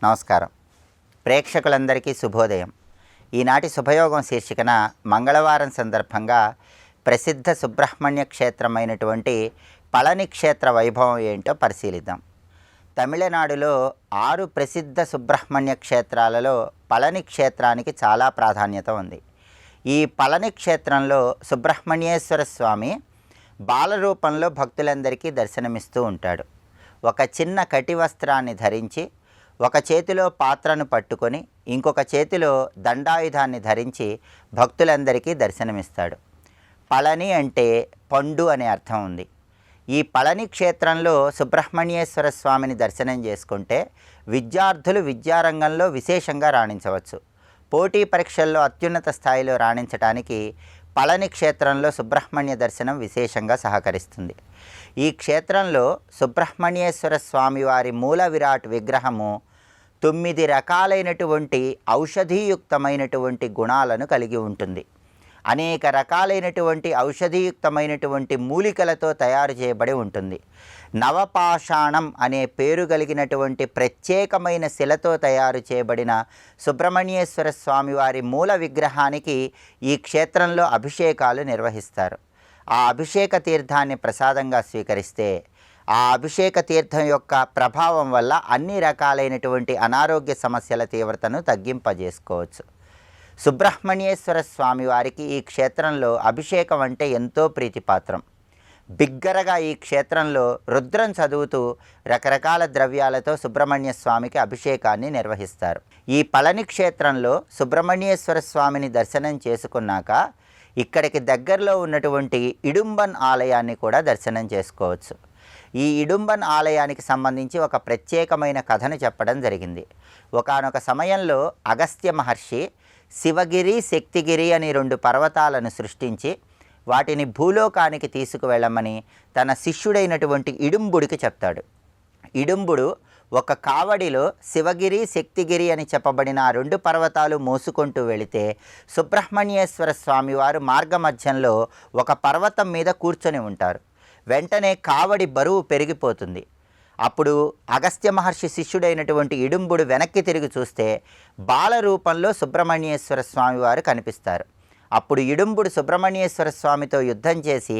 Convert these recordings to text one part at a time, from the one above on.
నమస్కారం. ప్రేక్షకులందరికీ శుభోదయం. ఈనాటి శుభయోగం శీర్షికన మంగళవారం సందర్భంగా ప్రసిద్ధ సుబ్రహ్మణ్య క్షేత్రమైనటువంటి పళని క్షేత్ర వైభవం ఏంటో పరిశీలిద్దాం. తమిళనాడులో 6 ప్రసిద్ధ సుబ్రహ్మణ్య క్షేత్రాలలో పళని క్షేత్రానికి చాలా ప్రాధాన్యత ఉంది. ఈ పళని క్షేత్రంలో సుబ్రహ్మణ్యేశ్వర స్వామి బాలరూపంలో భక్తులందరికీ దర్శనమిస్తూ ఉంటాడు. ఒక చిన్న కటి వస్త్రాన్ని ధరించి ఒక చేతిలో పాత్రను పట్టుకొని ఇంకొక చేతిలో దండాయుధాన్ని ధరించి భక్తులందరికీ దర్శనమిస్తాడు. పళని అంటే పండు అనే అర్థం ఉంది. ఈ పళని క్షేత్రంలో సుబ్రహ్మణ్యేశ్వర స్వామిని దర్శనం చేసుకుంటే విద్యార్థులు విద్యారంగంలో విశేషంగా రాణించవచ్చు. పోటీ పరీక్షల్లో అత్యున్నత స్థాయిలో రాణించడానికి పళని క్షేత్రంలో సుబ్రహ్మణ్య దర్శనం విశేషంగా సహకరిస్తుంది. ఈ క్షేత్రంలో సుబ్రహ్మణ్యేశ్వర స్వామివారి మూల విరాట్ విగ్రహము 9 రకాలైనటువంటి ఔషధీయుక్తమైనటువంటి గుణాలను కలిగి ఉంటుంది. అనేక రకాలైనటువంటి ఔషధీయుక్తమైనటువంటి మూలికలతో తయారు చేయబడి ఉంటుంది. నవపాషాణం అనే పేరు కలిగినటువంటి ప్రత్యేకమైన శిలతో తయారు చేయబడిన సుబ్రహ్మణ్యేశ్వర స్వామివారి మూల విగ్రహానికి ఈ క్షేత్రంలో అభిషేకాలు నిర్వహిస్తారు. ఆ అభిషేక తీర్థాన్ని ప్రసాదంగా స్వీకరిస్తే ఆ అభిషేక తీర్థం యొక్క ప్రభావం వల్ల అన్ని రకాలైనటువంటి అనారోగ్య సమస్యల తీవ్రతను తగ్గింపజేసుకోవచ్చు. సుబ్రహ్మణ్యేశ్వర స్వామి వారికి ఈ క్షేత్రంలో అభిషేకం అంటే ఎంతో ప్రీతిపాత్రం. బిగ్గరగా ఈ క్షేత్రంలో రుద్రం చదువుతూ రకరకాల ద్రవ్యాలతో సుబ్రహ్మణ్య స్వామికి అభిషేకాన్ని నిర్వహిస్తారు. ఈ పళని క్షేత్రంలో సుబ్రహ్మణ్యేశ్వర స్వామిని దర్శనం చేసుకున్నాక ఇక్కడికి దగ్గరలో ఉన్నటువంటి ఇడుంబన్ ఆలయాన్ని కూడా దర్శనం చేసుకోవచ్చు. ఈ ఇడుంబన్ ఆలయానికి సంబంధించి ఒక ప్రత్యేకమైన కథను చెప్పడం జరిగింది. ఒకానొక సమయంలో అగస్త్య మహర్షి శివగిరి, శక్తిగిరి అని 2 పర్వతాలను సృష్టించి వాటిని భూలోకానికి తీసుకువెళ్ళమని తన శిష్యుడైనటువంటి ఇడుంబుడికి చెప్తాడు. ఇడుంబుడు ఒక కావడిలో శివగిరి, శక్తిగిరి అని చెప్పబడిన 2 పర్వతాలు మోసుకుంటూ వెళితే సుబ్రహ్మణ్యేశ్వర స్వామివారు మార్గమధ్యంలో ఒక పర్వతం మీద కూర్చొని ఉంటారు. వెంటనే కావడి బరువు పెరిగిపోతుంది. అప్పుడు అగస్త్య మహర్షి శిష్యుడైనటువంటి ఇడుంబుడు వెనక్కి తిరిగి చూస్తే బాల రూపంలో సుబ్రహ్మణ్యేశ్వర స్వామివారు కనిపిస్తారు. అప్పుడు ఇడుంబుడు సుబ్రహ్మణ్యేశ్వర స్వామితో యుద్ధం చేసి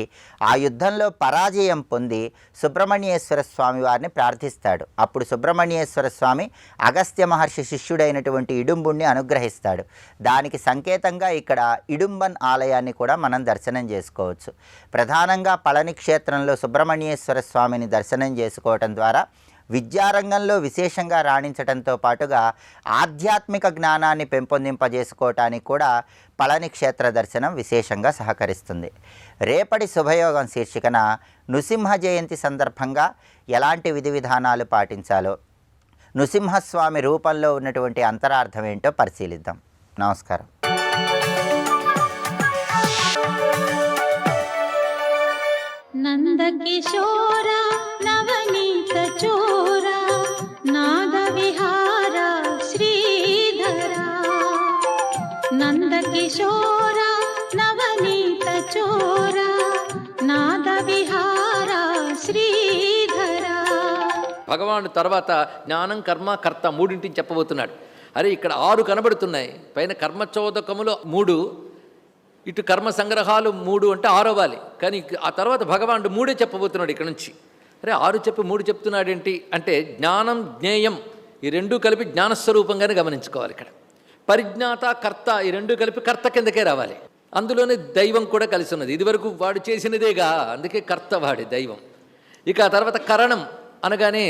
ఆ యుద్ధంలో పరాజయం పొంది సుబ్రహ్మణ్యేశ్వర స్వామి వారిని ప్రార్థిస్తాడు. అప్పుడు సుబ్రహ్మణ్యేశ్వర స్వామి అగస్త్య మహర్షి శిష్యుడైనటువంటి ఇడుంబుడిని అనుగ్రహిస్తాడు. దానికి సంకేతంగా ఇక్కడ ఇడుంబన్ ఆలయాన్ని కూడా మనం దర్శనం చేసుకోవచ్చు. ప్రధానంగా పళని క్షేత్రంలో సుబ్రహ్మణ్యేశ్వర స్వామిని దర్శనం చేసుకోవటం ద్వారా విద్యారంగంలో విశేషంగా రాణించడంతో పాటుగా ఆధ్యాత్మిక జ్ఞానాన్ని పెంపొందింపజేసుకోవటానికి కూడా పళని క్షేత్ర దర్శనం విశేషంగా సహకరిస్తుంది. రేపటి శుభయోగం శీర్షికన నృసింహ జయంతి సందర్భంగా ఎలాంటి విధి విధానాలు పాటించాలో, నృసింహస్వామి రూపంలో ఉన్నటువంటి అంతరార్థం ఏంటో పరిశీలిద్దాం. నమస్కారం. నందకిశోర నవనీత చోర నాద విహార శ్రీధర, నందకిశోర నవనీత చోర నాద విహార శ్రీధర. భగవానుడు తర్వాత జ్ఞానం, కర్మ, కర్త మూడింటిని చెప్పబోతున్నాడు. అరే ఇక్కడ 6 కనబడుతున్నాయి. పైన కర్మచోదకములు 3, ఇటు కర్మ సంగ్రహాలు 3 అంటే 6 అవ్వాలి. కానీ ఆ తర్వాత భగవానుడు 3 చెప్పబోతున్నాడు ఇక్కడ నుంచి. అరే 6 చెప్పి 3 చెప్తున్నాడు ఏంటి అంటే జ్ఞానం, జ్ఞేయం ఈ 2 కలిపి జ్ఞానస్వరూపంగానే గమనించుకోవాలి. ఇక్కడ పరిజ్ఞాత, కర్త ఈ 2 కలిపి కర్త కిందకే రావాలి. అందులోనే దైవం కూడా కలిసి ఉన్నది. ఇదివరకు వాడు చేసినదేగా, అందుకే కర్త వాడి దైవం. ఇక ఆ తర్వాత కరణం అనగానే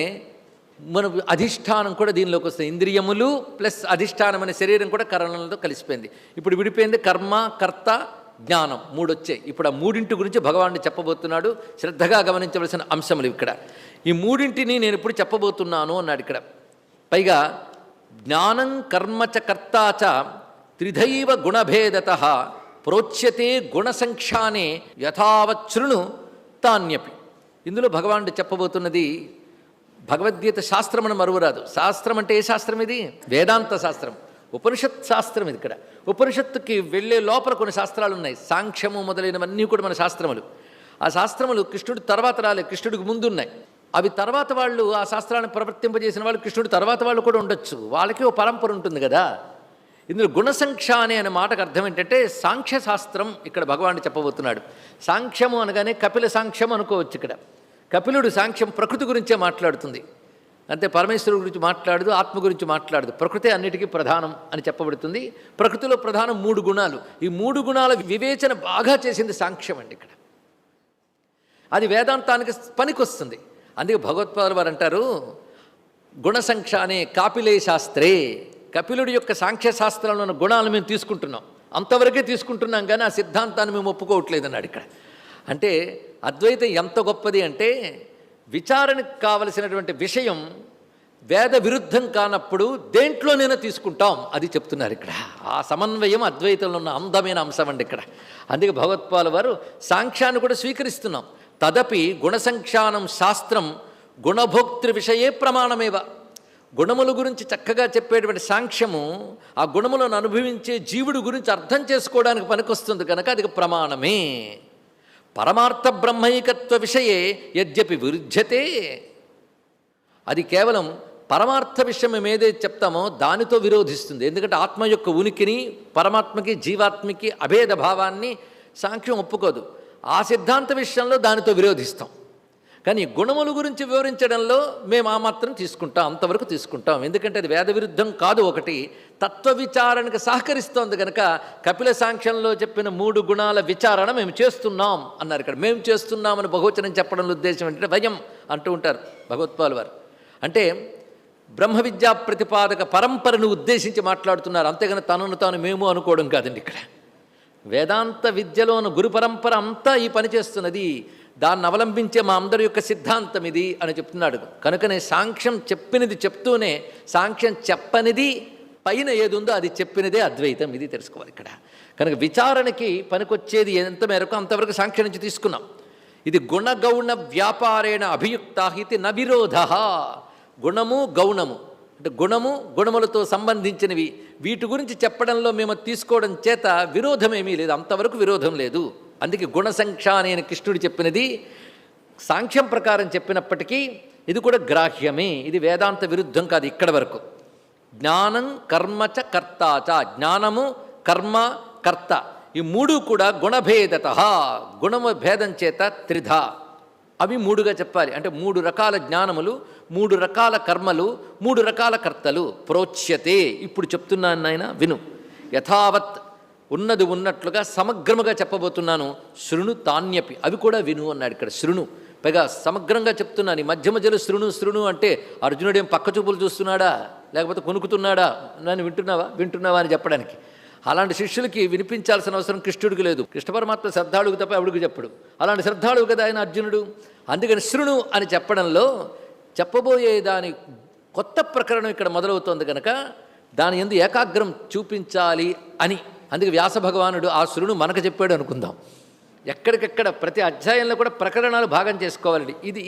మన అధిష్టానం కూడా దీనిలోకి వస్తుంది. ఇంద్రియములు ప్లస్ అధిష్టానం అనే శరీరం కూడా కరణంలో కలిసిపోయింది. ఇప్పుడు విడిపోయింది కర్మ, కర్త, జ్ఞానం 3 వచ్చాయి. ఇప్పుడు ఆ 3 గురించి భగవానుడు చెప్పబోతున్నాడు. శ్రద్ధగా గమనించవలసిన అంశములు ఇక్కడ. ఈ 3 నేను ఇప్పుడు చెప్పబోతున్నాను అన్నాడు ఇక్కడ. పైగా జ్ఞానం, కర్మ చ కర్తా చ త్రిధైవ గుణభేదత ప్రోచ్యతే గుణసంఖ్యానే యథావచ్ఛృణు తాన్యపి. ఇందులో భగవానుడు చెప్పబోతున్నది భగవద్గీత శాస్త్రమని మరువరాదు. శాస్త్రం అంటే ఏ శాస్త్రం? ఇది వేదాంత శాస్త్రం, ఉపనిషత్ శాస్త్రం. ఇది ఇక్కడ ఉపనిషత్తుకి వెళ్ళే లోపల కొన్ని శాస్త్రాలు ఉన్నాయి. సాంఖ్యము మొదలైనవన్నీ కూడా మన శాస్త్రములు. ఆ శాస్త్రములు కృష్ణుడి తర్వాత రాలే, కృష్ణుడికి ముందున్నాయి. అవి తర్వాత వాళ్ళు ఆ శాస్త్రాన్ని ప్రవర్తింపజేసిన వాళ్ళు కృష్ణుడు తర్వాత వాళ్ళు కూడా ఉండొచ్చు, వాళ్ళకి ఓ పరంపర ఉంటుంది కదా. ఇందులో గుణసంఖ్య అనే మాటకు అర్థం ఏంటంటే సాంఖ్య శాస్త్రం ఇక్కడ భగవానుడు చెప్పబోతున్నాడు. సాంఖ్యము అనగానే కపిల సాంఖ్యం అనుకోవచ్చు. ఇక్కడ కపిలుడు సాంఖ్యం ప్రకృతి గురించే మాట్లాడుతుంది, అంతే పరమేశ్వరుడు గురించి మాట్లాడదు, ఆత్మ గురించి మాట్లాడదు. ప్రకృతి అన్నిటికీ ప్రధానం అని చెప్పబడుతుంది. ప్రకృతిలో ప్రధానం 3 గుణాలు. ఈ 3 గుణాల వివేచన బాగా చేసింది సాంఖ్యం అండి. ఇక్కడ అది వేదాంతానికి పనికొస్తుంది. అందుకే భగవత్పాదులు వారు అంటారు, గుణసంఖ్య అనే కాపిలే శాస్త్రే, కపిలుడి యొక్క సాంఖ్య శాస్త్రంలో ఉన్న గుణాలు మేము తీసుకుంటున్నాం, అంతవరకే తీసుకుంటున్నాం కానీ ఆ సిద్ధాంతాన్ని మేము ఒప్పుకోవట్లేదు అన్నాడు. ఇక్కడ అంటే అద్వైతం ఎంత గొప్పది అంటే విచారణకు కావలసినటువంటి విషయం వేద విరుద్ధం కానప్పుడు దేంట్లోనైనా తీసుకుంటాం, అది చెప్తున్నారు ఇక్కడ. ఆ సమన్వయం అద్వైతంలో ఉన్న అందమైన అంశం అండి ఇక్కడ. అందుకే భగవత్పాదుల వారు సాంఖ్యాన్ని కూడా స్వీకరిస్తున్నాం. తదపి గుణసంఖ్యానం శాస్త్రం గుణభోక్తృ విషయే ప్రమాణమేవ. గుణముల గురించి చక్కగా చెప్పేటువంటి సాంఖ్యము ఆ గుణములను అనుభవించే జీవుడు గురించి అర్థం చేసుకోవడానికి పనికొస్తుంది కనుక అది ప్రమాణమే. పరమార్థ బ్రహ్మైకత్వ విషయే యద్యపి విరుధ్యతే, అది కేవలం పరమార్థ విషయం మేము ఏదైతే చెప్తామో దానితో విరోధిస్తుంది. ఎందుకంటే ఆత్మ యొక్క ఉనికిని, పరమాత్మకి జీవాత్మకి అభేద భావాన్ని సాంఖ్యం ఒప్పుకోదు. ఆ సిద్ధాంత విషయంలో దానితో విరోధిస్తాం. కానీ గుణముల గురించి వివరించడంలో మేము ఆ మాత్రం తీసుకుంటాం, అంతవరకు తీసుకుంటాం. ఎందుకంటే అది వేద విరుద్ధం కాదు, ఒకటి తత్వ విచారణకు సహకరిస్తోంది కనుక కపిల సాంఖ్యంలో చెప్పిన 3 గుణాల విచారణ మేము చేస్తున్నాం అన్నారు. ఇక్కడ మేము చేస్తున్నామని బహువచనం చెప్పడంలో ఉద్దేశం ఏంటంటే వయం అంటూ ఉంటారు భగవత్పాదుల వారు. అంటే బ్రహ్మ విద్యా ప్రతిపాదక పరంపరను ఉద్దేశించి మాట్లాడుతున్నారు, అంతేగాని తనను తాను మేము అనుకోవడం కాదండి. ఇక్కడ వేదాంత విద్యలోని గురు పరంపర అంతా ఈ పని చేస్తున్నది, దాన్ని అవలంబించే మా అందరి యొక్క సిద్ధాంతం ఇది అని చెప్తున్నాడు. కనుకనే సాంఖ్యం చెప్పినది చెప్తూనే సాంఖ్యం చెప్పనిది పైన ఏది ఉందో అది చెప్పినదే అద్వైతం, ఇది తెలుసుకోవాలి ఇక్కడ. కనుక విచారణకి పనికొచ్చేది ఎంత మేరకు అంతవరకు సాంఖ్యం నుంచి తీసుకున్నాం. ఇది గుణగౌణ వ్యాపారేణ అభియుక్త ఇది న విరోధ. గుణము గౌణము అంటే గుణము గుణములతో సంబంధించినవి, వీటి గురించి చెప్పడంలో మేము తీసుకోవడం చేత విరోధమేమీ లేదు, అంతవరకు విరోధం లేదు. అందుకే గుణసంఖ్య అనే కృష్ణుడు చెప్పినది సాంఖ్యం ప్రకారం చెప్పినప్పటికీ ఇది కూడా గ్రాహ్యమే, ఇది వేదాంత విరుద్ధం కాదు. ఇక్కడ వరకు జ్ఞానం కర్మచ కర్తాచ, జ్ఞానము కర్మ కర్త ఈ 3 కూడా గుణభేదత, గుణము భేదం చేత త్రిధ, అవి 3గా చెప్పాలి. అంటే 3 రకాల జ్ఞానములు, 3 రకాల కర్మలు, 3 రకాల కర్తలు. ప్రోచ్యతే, ఇప్పుడు చెప్తున్నాను నాయన విను. యథావత్ ఉన్నది ఉన్నట్లుగా సమగ్రముగా చెప్పబోతున్నాను. శృణు తాన్యపి, అవి కూడా విను అన్నాడు ఇక్కడ. శృణు పైగా సమగ్రంగా చెప్తున్నాను. ఈ మధ్య మధ్యలో శృణు అంటే అర్జునుడేం పక్క చూపులు చూస్తున్నాడా లేకపోతే కొనుక్కుతున్నాడా, నన్ను వింటున్నావా అని చెప్పడానికి. అలాంటి శిష్యులకి వినిపించాల్సిన అవసరం కృష్ణుడికి లేదు. కృష్ణ పరమాత్మ శ్రద్ధాళువు తప్ప ఎవడికి చెప్పడు. అలాంటి శ్రద్ధాళువు కదా ఆయన అర్జునుడు. అందుకని శృణు అని చెప్పడంలో చెప్పబోయే దాని కొత్త ప్రకరణం ఇక్కడ మొదలవుతోంది కనుక దాని యందు ఏకాగ్రం చూపించాలి అని. అందుకే వ్యాస భగవానుడు ఆ శృణు మనకు చెప్పాడు అనుకుందాం. ఎక్కడికెక్కడ ప్రతి అధ్యాయంలో కూడా ప్రకరణాలు భాగం చేసుకోవాలండి. ఇది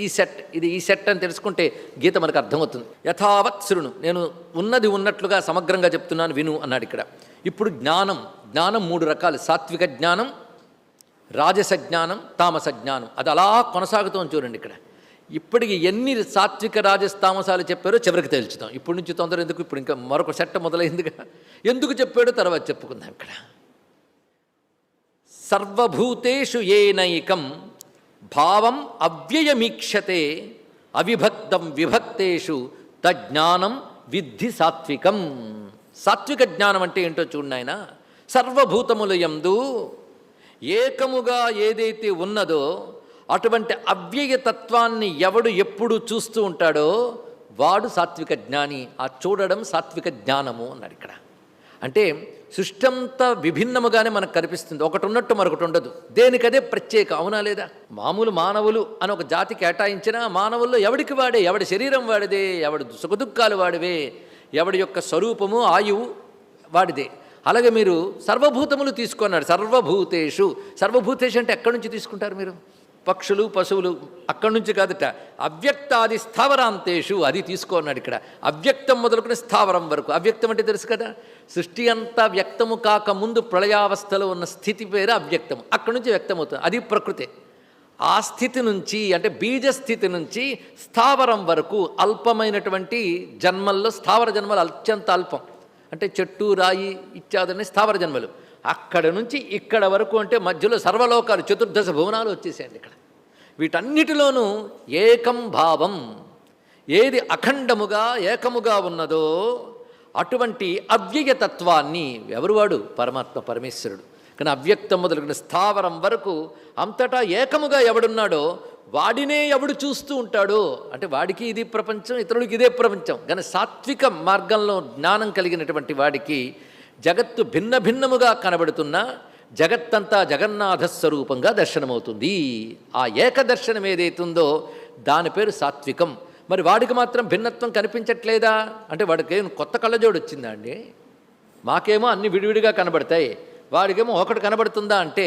ఈ సెట్ అని తెలుసుకుంటే గీత మనకు అర్థమవుతుంది. యథావత్ శృణు, నేను ఉన్నది ఉన్నట్లుగా సమగ్రంగా చెప్తున్నాను విను అన్నాడు ఇక్కడ. ఇప్పుడు జ్ఞానం 3 రకాలు. సాత్విక జ్ఞానం, రాజస జ్ఞానం, తామస జ్ఞానం. అది అలా కొనసాగుతూ చూడండి ఇక్కడ. ఇప్పటికి ఎన్ని సాత్విక రాజస తామసాలు చెప్పారో చివరికి తేల్చుతాం. ఇప్పటి నుంచి తొందర ఎందుకు, ఇప్పుడు ఇంకా మరొక సెట్ మొదలైందిగా. ఎందుకు చెప్పాడో తర్వాత చెప్పుకుందాం. ఇక్కడ సర్వభూతేషు ఏనైకం భావం అవ్యయమీక్షతే అవిభక్తం విభక్తేషు తజ్ఞానం విద్ధి సాత్వికం. సాత్విక జ్ఞానం అంటే ఏంటో చూడండి ఆయన. సర్వభూతముల యందు ఏకముగా ఏదైతే ఉన్నదో అటువంటి అవ్యయతత్వాన్ని ఎవడు ఎప్పుడు చూస్తూ ఉంటాడో వాడు సాత్విక జ్ఞాని. ఆ చూడడం సాత్విక జ్ఞానము అన్నాడు ఇక్కడ. అంటే సృష్టి అంతా విభిన్నముగానే మనకు కనిపిస్తుంది, ఒకటి ఉన్నట్టు మరొకటి ఉండదు, దేనికదే ప్రత్యేక. అవునా లేదా? మామూలు మానవులు అని ఒక జాతి కేటాయించినా మానవుల్లో ఎవడికి వాడే, ఎవడి శరీరం వాడిదే, ఎవడి సుఖదుఖాలు వాడివే, ఎవడి యొక్క స్వరూపము ఆయువు వాడిదే. అలాగే మీరు సర్వభూతములు తీసుకున్నాడు. సర్వభూతేషు అంటే ఎక్కడి నుంచి తీసుకుంటారు మీరు? పక్షులు పశువులు అక్కడి నుంచి కాదట. అవ్యక్తాది స్థావరాంతేషు అది తీసుకోన్నాడు ఇక్కడ. అవ్యక్తం మొదలుకుని స్థావరం వరకు. అవ్యక్తం అంటే తెలుసు కదా, సృష్టి అంతా వ్యక్తము కాక ముందు ప్రళయావస్థలో ఉన్న స్థితి పేరు అవ్యక్తం. అక్కడి నుంచి వ్యక్తమవుతుంది, అది ప్రకృతి. ఆ స్థితి నుంచి అంటే బీజ స్థితి నుంచి స్థావరం వరకు అల్పమైనటువంటి జన్మల్లో స్థావర జన్మలు అత్యంత అల్పం. అంటే చెట్టు రాయి ఇత్యాదని స్థావర జన్మలు. అక్కడ నుంచి ఇక్కడ వరకు అంటే మధ్యలో సర్వలోకాలు చతుర్దశ భువనాలు వచ్చేసాయండి ఇక్కడ. వీటన్నిటిలోనూ ఏకం భావం, ఏది అఖండముగా ఏకముగా ఉన్నదో అటువంటి అవ్యయతత్వాన్ని ఎవరు వాడు? పరమాత్మ పరమేశ్వరుడు. కానీ అవ్యక్తం మొదలుగున స్థావరం వరకు అంతటా ఏకముగా ఎవడున్నాడో వాడినే ఎవడు చూస్తూ ఉంటాడో అంటే వాడికి ఇది ప్రపంచం, ఇతరుడికి ఇదే ప్రపంచం. కానీ సాత్విక మార్గంలో జ్ఞానం కలిగినటువంటి వాడికి జగత్తు భిన్న భిన్నముగా కనబడుతున్నా జగత్తంతా జగన్నాథ స్వరూపంగా దర్శనమవుతుంది. ఆ ఏకదర్శనం ఏదైతుందో దాని పేరు సాత్వికం. మరి వాడికి మాత్రం భిన్నత్వం కనిపించట్లేదా అంటే వాడికి ఏం కొత్త కళ్ళజోడు వచ్చిందా అండి? మాకేమో అన్ని విడివిడిగా కనబడతాయి, వాడికేమో ఒకటి కనబడుతుందా అంటే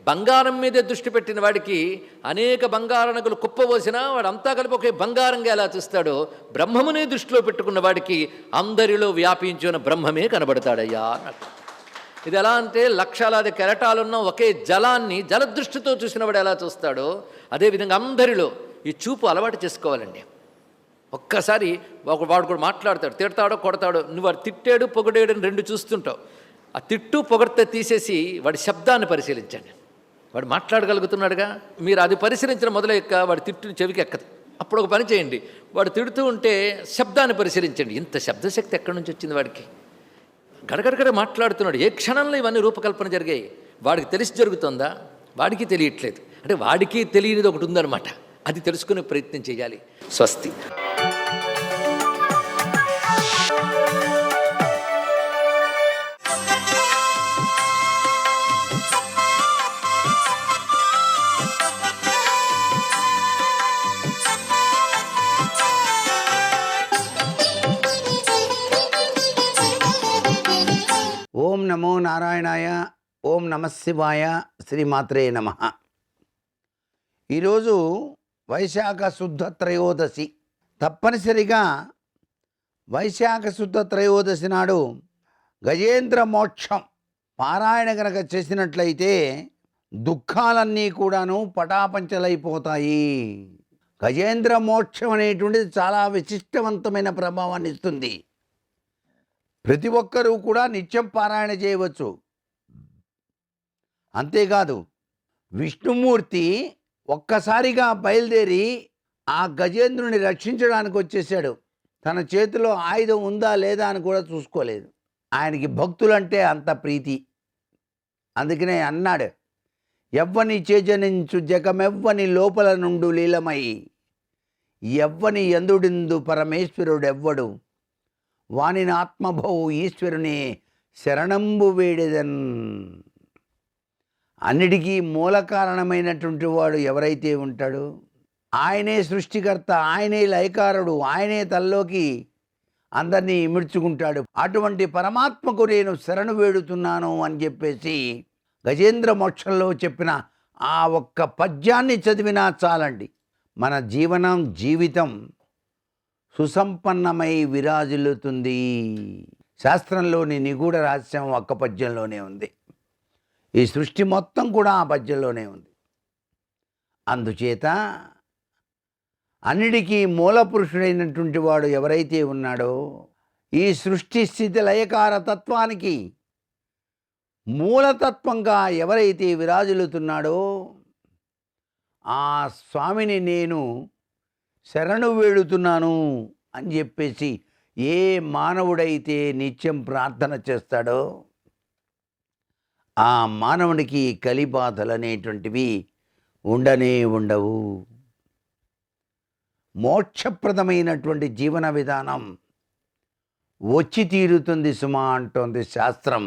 బంగారం మీదే దృష్టి పెట్టిన వాడికి అనేక బంగారనగులు కుప్పబోసినా వాడు అంతా కలిపి ఒకే బంగారంగా ఎలా చూస్తాడో బ్రహ్మమునే దృష్టిలో పెట్టుకున్న వాడికి అందరిలో వ్యాపించిన బ్రహ్మమే కనబడతాడయ్యా అన్నట్టు. ఇది ఎలా అంటే లక్షలాది కెరటాలున్న ఒకే జలాన్ని జలదృష్టితో చూసినవాడు ఎలా చూస్తాడో అదేవిధంగా అందరిలో ఈ చూపు అలవాటు చేసుకోవాలండి. ఒక్కసారి వాడు కూడా మాట్లాడతాడు, తిడతాడో కొడతాడో, నువ్వు వాడు తిట్టాడు పొగడేడు అని రెండు చూస్తుంటావు. ఆ తిట్టు పొగడితే తీసేసి వాడి శబ్దాన్ని పరిశీలించండి. వాడు మాట్లాడగలుగుతున్నాడుగా, మీరు అది పరిశీలించడం మొదలయ్యాక వాడి తిట్టు చెవికి ఎక్కదు. అప్పుడు ఒక పని చేయండి, వాడు తిడుతూ ఉంటే శబ్దాన్ని పరిశీలించండి. ఇంత శబ్దశక్తి ఎక్కడి నుంచి వచ్చింది వాడికి? గడగడగడ మాట్లాడుతున్నాడు, ఏ క్షణంలో ఇవన్నీ రూపకల్పన జరిగాయి. వాడికి తెలిసి జరుగుతుందా? వాడికి తెలియట్లేదు. అంటే వాడికి తెలియనిది ఒకటి ఉందన్నమాట. అది తెలుసుకునే ప్రయత్నం చేయాలి. స్వస్తి. ఓం నమో నారాయణాయ, ఓం నమశివాయ, శ్రీమాత్రే నమః. ఈరోజు వైశాఖ శుద్ధ త్రయోదశి. తప్పనిసరిగా వైశాఖ శుద్ధ త్రయోదశి నాడు గజేంద్ర మోక్షం పారాయణ గనక చేసినట్లయితే దుఃఖాలన్నీ కూడాను పటాపంచలైపోతాయి. గజేంద్ర మోక్షం అనేటువంటిది చాలా విశిష్టవంతమైన ప్రభావాన్ని ఇస్తుంది. ప్రతి ఒక్కరూ కూడా నిత్యం పారాయణ చేయవచ్చు. అంతేకాదు విష్ణుమూర్తి ఒక్కసారిగా బయలుదేరి ఆ గజేంద్రుని రక్షించడానికి వచ్చేసాడు. తన చేతిలో ఆయుధం ఉందా లేదా అని కూడా చూసుకోలేదు. ఆయనకి భక్తులంటే అంత ప్రీతి. అందుకనే అన్నాడు, ఎవ్వని చేజనించు జగమెవ్వని లోపల నుండు లీలమై ఎవ్వని ఎందుడిందు పరమేశ్వరుడెవ్వడు వానిని ఆత్మభౌ ఈశ్వరుని శరణంబు వేడెదన్. అన్నిటికీ మూల కారణమైనటువంటి వాడు ఎవరైతే ఉంటాడో ఆయనే సృష్టికర్త, ఆయనే లయకారుడు, ఆయనే తల్లోకి అందరినీ ఇమిడ్చుకుంటాడు. అటువంటి పరమాత్మకు నేను శరణు వేడుతున్నాను అని చెప్పేసి గజేంద్ర మోక్షంలో చెప్పిన ఆ ఒక్క పద్యాన్ని చదివినా చాలండి, మన జీవితం సుసంపన్నమై విరాజిల్లుతుంది. శాస్త్రంలోని నిగూఢ రహస్యం ఒక్క పద్యంలోనే ఉంది. ఈ సృష్టి మొత్తం కూడా ఆ పద్యంలోనే ఉంది. అందుచేత అన్నిటికీ మూల పురుషుడైనటువంటి వాడు ఎవరైతే ఉన్నాడో ఈ సృష్టి స్థితి లయకార తత్వానికి మూలతత్వంగా ఎవరైతే విరాజిల్లుతున్నాడో ఆ స్వామిని నేను శరణు వేడుతున్నాను అని చెప్పేసి ఏ మానవుడైతే నిత్యం ప్రార్థన చేస్తాడో ఆ మానవునికి కలిబాధలు అనేటువంటివి ఉండనే ఉండవు. మోక్షప్రదమైనటువంటి జీవన విధానం వచ్చి తీరుతుంది సుమా అంటోంది శాస్త్రం.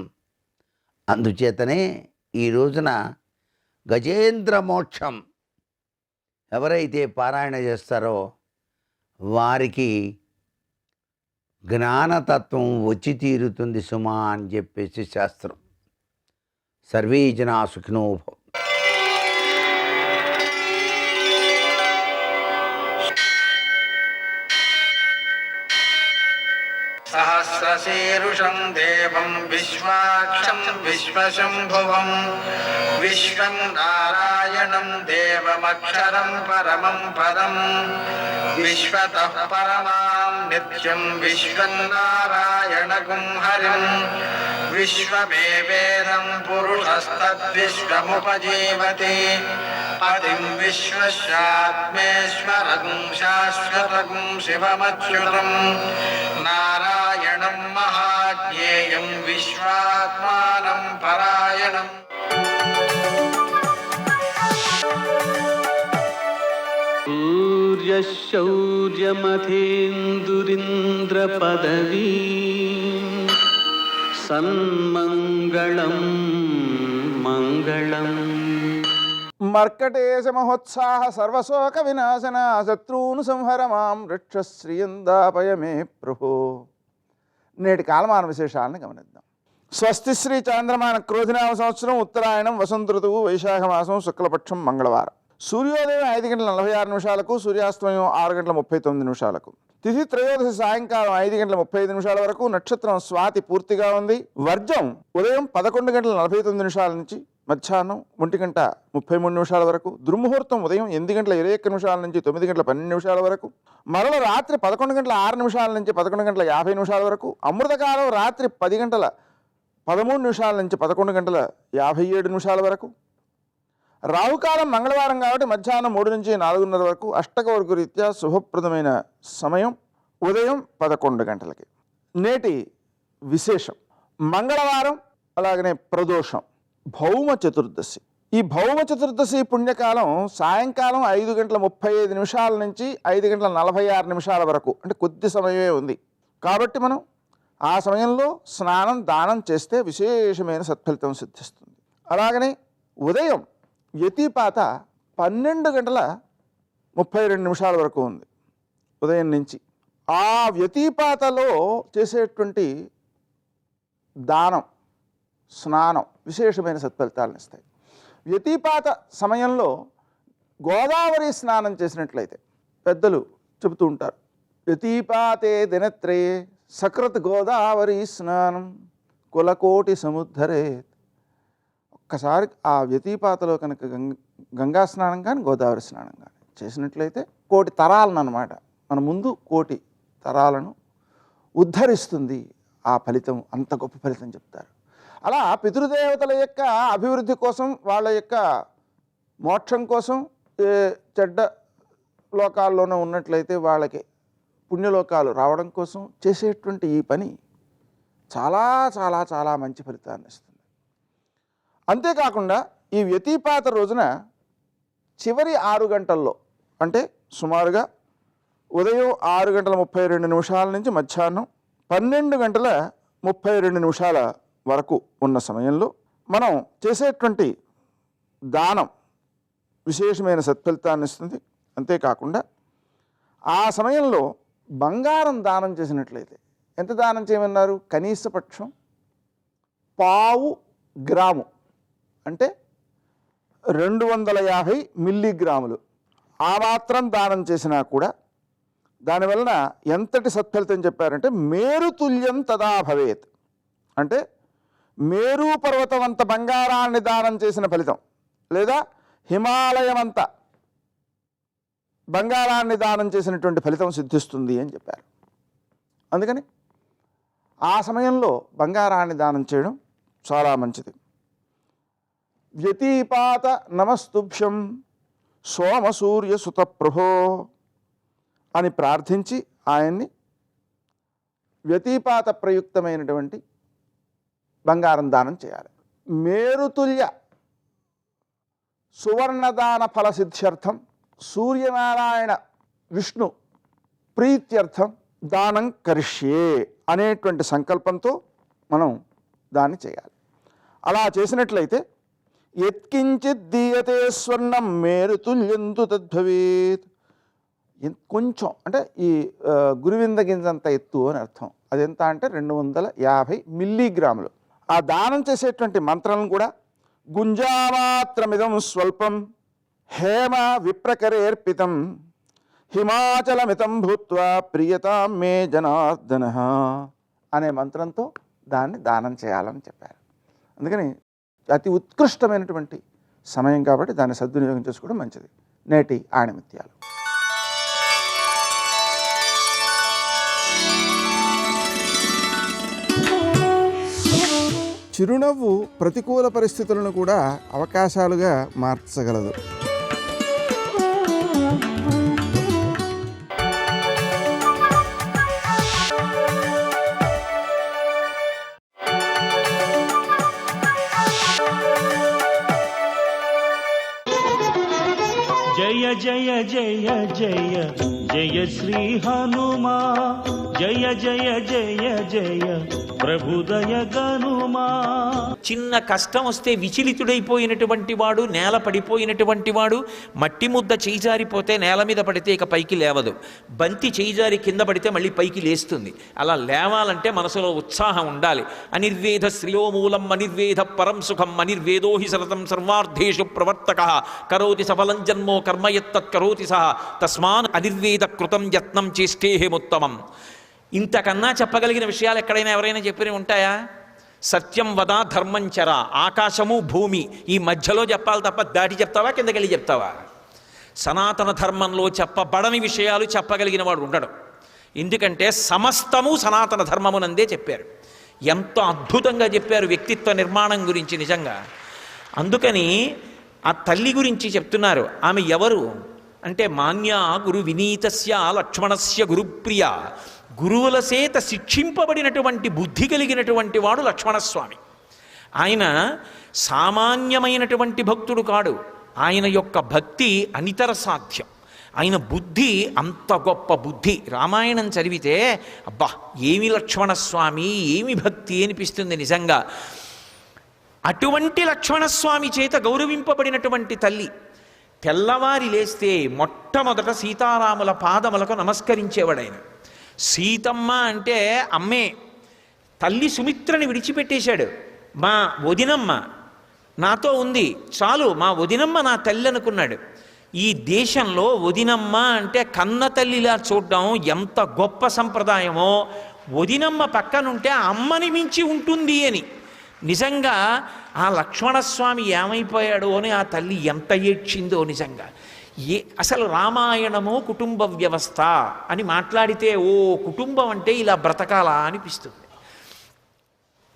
అందుచేతనే ఈ రోజున గజేంద్ర మోక్షం ఎవరైతే పారాయణ చేస్తారో వారికి జ్ఞానతత్వం వచ్చి తీరుతుంది సుమా అని చెప్పేసి శాస్త్రం. సర్వే జనా సుఖినో భవంతు. సహ సహస్రశీరుషం దేవం విశ్వాక్షం విశ్వశంభువం విశ్వం నారాయణం దేవమక్షరం పరమం పదం విశ్వతః పరమాం నిత్యం విశ్వన్నారాయణగుం హరిం విశ్వమేవేదం పురుషస్తద్విశ్వముపజీవతి పదిం విశ్వస్యాత్మేశ్వరం శాశ్వతం శివమచ్యుతం నారాయణం మహాజ్ఞేయం విశ్వాత్మానం పరాయణం. శౌర్యమథేందురింద్రపదవీ సన్మంగళం మంగళం. మర్కటేశ మహోత్సాహ సర్వశోక వినాశన శత్రూను సంహర మాం రక్షశ్రియందాపయ మే ప్రభో. నేటి కాలమాన విశేషాలను గమనిద్దాం. స్వస్తి శ్రీ చాంద్రమాన క్రోధినామ సంవత్సరం ఉత్తరాయణం వసంత ఋతువు వైశాఖ మాసం శుక్లపక్షం మంగళవారం. సూర్యోదయం 5:46 సూర్యాస్తమయం 6:39. తిథి త్రయోదశి సాయంకాలం 5:35 వరకు. నక్షత్రం స్వాతి పూర్తిగా ఉంది. వర్జం ఉదయం 11:49 నుంచి మధ్యాహ్నం 1:33 వరకు. దుర్ముహూర్తం ఉదయం 8:21 నుంచి 9:12 వరకు. మరల రాత్రి 11:06 నుంచి 11:50 వరకు. అమృతకాలం రాత్రి 10:13 నుంచి 11:57 వరకు. రాహుకాలం మంగళవారం కాబట్టి మధ్యాహ్నం 3 నుంచి 4:30 వరకు. అష్టకవర్గ రీత్యా శుభప్రదమైన సమయం ఉదయం 11 గంటలకి. నేటి విశేషం మంగళవారం, అలాగనే ప్రదోషం, భౌమ చతుర్దశి. ఈ భౌమ చతుర్దశి పుణ్యకాలం సాయంకాలం 5:35 నుంచి 5:46 వరకు. అంటే కొద్ది సమయమే ఉంది కాబట్టి మనం ఆ సమయంలో స్నానం దానం చేస్తే విశేషమైన సత్ఫలితం సిద్ధిస్తుంది. అలాగనే ఉదయం వ్యతిపాత 12:32 వరకు ఉంది ఉదయం నుంచి. ఆ వ్యతిపాతలో చేసేటువంటి దానం స్నానం విశేషమైన సత్ఫలితాలను ఇస్తాయి. వ్యతిపాత సమయంలో గోదావరి స్నానం చేసినట్లయితే పెద్దలు చెబుతూ ఉంటారు, వ్యతిపాతే దినత్రయే సకృత్ గోదావరి స్నానం కులకోటి సముద్ధరే. ఒక్కసారి ఆ వ్యతిపాతలో కనుక గంగా స్నానం కానీ గోదావరి స్నానం కానీ చేసినట్లయితే కోటి తరాలను అన్నమాట, మన ముందు కోటి తరాలను ఉద్ధరిస్తుంది. ఆ ఫలితం అంత గొప్ప ఫలితం చెప్తారు. అలా పితృదేవతల యొక్క అభివృద్ధి కోసం, వాళ్ళ యొక్క మోక్షం కోసం, చెడ్డ లోకాల్లోనే ఉన్నట్లయితే వాళ్ళకి పుణ్యలోకాలు రావడం కోసం చేసేటువంటి ఈ పని చాలా చాలా చాలా మంచి ఫలితాన్ని ఇస్తుంది. అంతేకాకుండా ఈ వ్యతిపాత రోజున చివరి 6 గంటల్లో, అంటే సుమారుగా ఉదయం 6:32 నుంచి మధ్యాహ్నం 12:32 వరకు ఉన్న సమయంలో మనం చేసేటువంటి దానం విశేషమైన సత్ఫలితాన్ని ఇస్తుంది. అంతేకాకుండా ఆ సమయంలో బంగారం దానం చేసినట్లయితే ఎంత దానం చేయమన్నారు? కనీసపక్షం 1/4 గ్రాము, అంటే 250 మిల్లీగ్రాములు. ఆ మాత్రం దానం చేసినా కూడా దానివలన ఎంతటి సత్ఫలితం చెప్పారంటే మేరుతుల్యం తదా భవేత్. అంటే మేరు పర్వతమంత బంగారాన్ని దానం చేసిన ఫలితం, లేదా హిమాలయమంత బంగారాన్ని దానం చేసినటువంటి ఫలితం సిద్ధిస్తుంది అని చెప్పారు. అందుకని ఆ సమయంలో బంగారాన్ని దానం చేయడం చాలా మంచిది. వ్యతిపాత నమస్తుభ్యం సోమసూర్య సుత ప్రభో అని ప్రార్థించి ఆయన్ని వ్యతిపాత ప్రయుక్తమైనటువంటి బంగారం దానం చేయాలి. మేరుతుల్య సువర్ణదాన ఫల సిద్ధ్యర్థం సూర్యనారాయణ విష్ణు ప్రీత్యర్థం దానం కరిష్యే అనేటువంటి సంకల్పంతో మనం దాన్ని చేయాలి. అలా చేసినట్లయితే యత్కించిత్ దీయతే స్వర్ణం మేరుతుల్యంతు తద్భవేత్. కొంచెం అంటే ఈ గురువింద గింజంత ఎత్తు అని అర్థం. అదెంత అంటే 250 మిల్లీగ్రాములు. ఆ దానం చేసేటువంటి మంత్రాలను కూడా గుంజామాత్రమిదం స్వల్పం హేమ విప్రకరేర్పితం హిమాచలమితం భూత్వా ప్రియతాం మే జనార్దన అనే మంత్రంతో దాన్ని దానం చేయాలని చెప్పారు. అందుకని అతి ఉత్కృష్టమైనటువంటి సమయం కాబట్టి దాన్ని సద్వినియోగం చేసుకోవడం మంచిది. నేటి ఆణిముత్యాలు. చిరునవ్వు ప్రతికూల పరిస్థితులను కూడా అవకాశాలుగా మార్చగలదు. జయ జయ జయ జయ జయ శ్రీ హనుమా, జయ జయ జయ జయ ప్రభుదయ గనుమా. చిన్న కష్టం వస్తే విచలితుడైపోయినటువంటి వాడు, నేల పడిపోయినటువంటి వాడు, మట్టి ముద్ద చేయిజారిపోతే నేల మీద పడితే ఇక పైకి లేవదు, బంతి చేయిజారి కింద పడితే మళ్ళీ పైకి లేస్తుంది. అలా లేవాలంటే మనసులో ఉత్సాహం ఉండాలి. అనిర్వేద శ్రేయోమూలం అనిర్వేద పరం సుఖం అనిర్వేదో హి సరతం సర్వార్థేషు ప్రవర్తక కరోతి సఫలం జన్మో కర్మయత్తత్ కరోతి సహ తస్మాన్ అనిర్వేద కృతం యత్నం చేష్టేహముత్తమం. ఇంతకన్నా చెప్పగలిగిన విషయాలు ఎక్కడైనా ఎవరైనా చెప్పినవి ఉంటాయా? సత్యం వద ధర్మం చర, ఆకాశము భూమి ఈ మధ్యలో చెప్పాలి తప్ప దాటి చెప్తావా, కిందకెళ్ళి చెప్తావా? సనాతన ధర్మంలో చెప్పబడని విషయాలు చెప్పగలిగిన వాడు ఉండడు. ఎందుకంటే సమస్తము సనాతన ధర్మమునందే చెప్పారు. ఎంత అద్భుతంగా చెప్పారు వ్యక్తిత్వ నిర్మాణం గురించి నిజంగా. అందుకని ఆ తల్లి గురించి చెప్తున్నారు. ఆమె ఎవరు అంటే మాన్య గురు వినీతస్య లక్ష్మణస్య గురుప్రియ, గురువుల చేత శిక్షింపబడినటువంటి బుద్ధి కలిగినటువంటి వాడు లక్ష్మణస్వామి. ఆయన సామాన్యమైనటువంటి భక్తుడు కాడు. ఆయన యొక్క భక్తి అనితర సాధ్యం. ఆయన బుద్ధి అంత గొప్ప బుద్ధి. రామాయణం చదివితే అబ్బా ఏమి లక్ష్మణస్వామి, ఏమి భక్తి అనిపిస్తుంది నిజంగా. అటువంటి లక్ష్మణస్వామి చేత గౌరవింపబడినటువంటి తల్లి. తెల్లవారి లేస్తే మొట్టమొదట సీతారాముల పాదములకు నమస్కరించేవాడైన. సీతమ్మ అంటే అమ్మే. తల్లి సుమిత్రని విడిచిపెట్టేశాడు. మా వదినమ్మ నాతో ఉంది చాలు, మా వదినమ్మ నా తల్లి అనుకున్నాడు. ఈ దేశంలో వదినమ్మ అంటే కన్న తల్లిలా చూడడం ఎంత గొప్ప సంప్రదాయమో, వదినమ్మ పక్కనుంటే అమ్మని మించి ఉంటుంది అని. నిజంగా ఆ లక్ష్మణస్వామి ఏమైపోయాడో అని ఆ తల్లి ఎంత ఏడ్చిందో నిజంగా. అసలు రామాయణము కుటుంబ వ్యవస్థ అని మాట్లాడితే ఓ కుటుంబం అంటే ఇలా బ్రతకాలా అనిపిస్తుంది.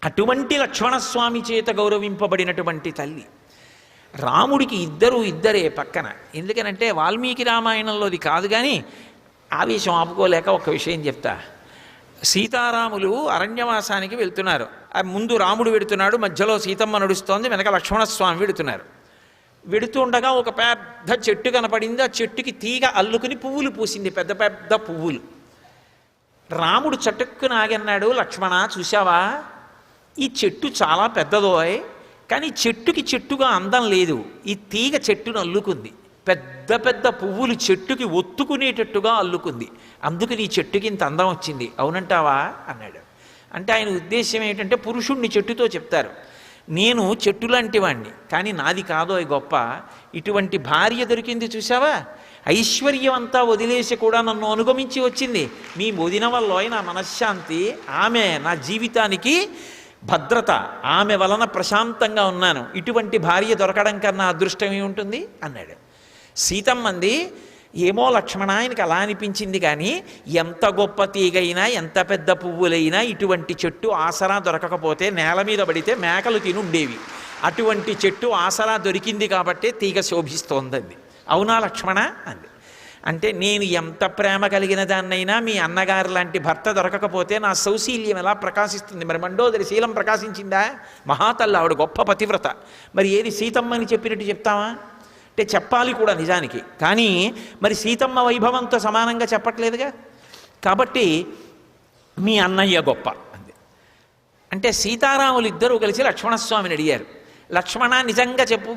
అటువంటి లక్ష్మణస్వామి చేత గౌరవింపబడినటువంటి తల్లి. రాముడికి ఇద్దరే పక్కన. ఎందుకనంటే వాల్మీకి రామాయణంలోది కాదు, కానీ ఆవేశం ఆపుకోలేక ఒక విషయం చెప్తా. సీతారాములు అరణ్యవాసానికి వెళ్తున్నారు. ముందు రాముడు వెడుతున్నాడు, మధ్యలో సీతమ్మ నడుస్తోంది, వెనక లక్ష్మణస్వామి వెడుతున్నారు. వెడుతూ ఉండగా ఒక పెద్ద చెట్టు కనపడింది. ఆ చెట్టుకి తీగ అల్లుకుని పువ్వులు పూసింది, పెద్ద పెద్ద పువ్వులు. రాముడు చటుక్కున ఆగన్నాడు, లక్ష్మణ చూశావా, ఈ చెట్టు చాలా పెద్దదోయ్, కానీ చెట్టుకి చెట్టుగా అందం లేదు. ఈ తీగ చెట్టును అల్లుకుంది, పెద్ద పెద్ద పువ్వులు చెట్టుకి ఒత్తుకునేటట్టుగా అల్లుకుంది, అందుకని ఈ చెట్టుకి ఇంత అందం వచ్చింది, అవునంటావా అన్నాడు. అంటే ఆయన ఉద్దేశం ఏంటంటే పురుషుణ్ణి చెట్టుతో చెప్తారు. నేను చెట్టు లాంటి వాణ్ణి, కానీ నాది కాదో గొప్ప, ఇటువంటి భార్య దొరికింది చూసావా, ఐశ్వర్యం అంతా వదిలేసి కూడా నన్ను అనుగమించి వచ్చింది. మీ వదిన వల్ల నా మనశ్శాంతి, ఆమె నా జీవితానికి భద్రత, ఆమె వలన ప్రశాంతంగా ఉన్నాను. ఇటువంటి భార్య దొరకడం కన్నా అదృష్టం ఏముంటుంది అన్నాడు. సీతమ్మంది, ఏమో లక్ష్మణ ఆయనకి అలా అనిపించింది, కానీ ఎంత గొప్ప తీగైనా ఎంత పెద్ద పువ్వులైనా ఇటువంటి చెట్టు ఆసరా దొరకకపోతే నేల మీద పడితే మేకలు తినుండేవి. అటువంటి చెట్టు ఆసరా దొరికింది కాబట్టే తీగ శోభిస్తోందండి. అవునా లక్ష్మణ అంది. అంటే నేను ఎంత ప్రేమ కలిగిన దాన్నైనా మీ అన్నగారు లాంటి భర్త దొరకకపోతే నా సౌశీల్యం ఎలా ప్రకాశిస్తుంది? మరి మండోదరి శీలం ప్రకాశించిందా? మహాతల్లి, ఆవిడ గొప్ప పతివ్రత. మరి ఏది సీతమ్మని చెప్పినట్టు చెప్తావా అంటే చెప్పాలి కూడా నిజానికి, కానీ మరి సీతమ్మ వైభవంతో సమానంగా చెప్పట్లేదుగా. కాబట్టి మీ అన్నయ్య గొప్ప అంది. అంటే సీతారాములు ఇద్దరూ కలిసి లక్ష్మణస్వామిని అడిగారు, లక్ష్మణ నిజంగా చెప్పు,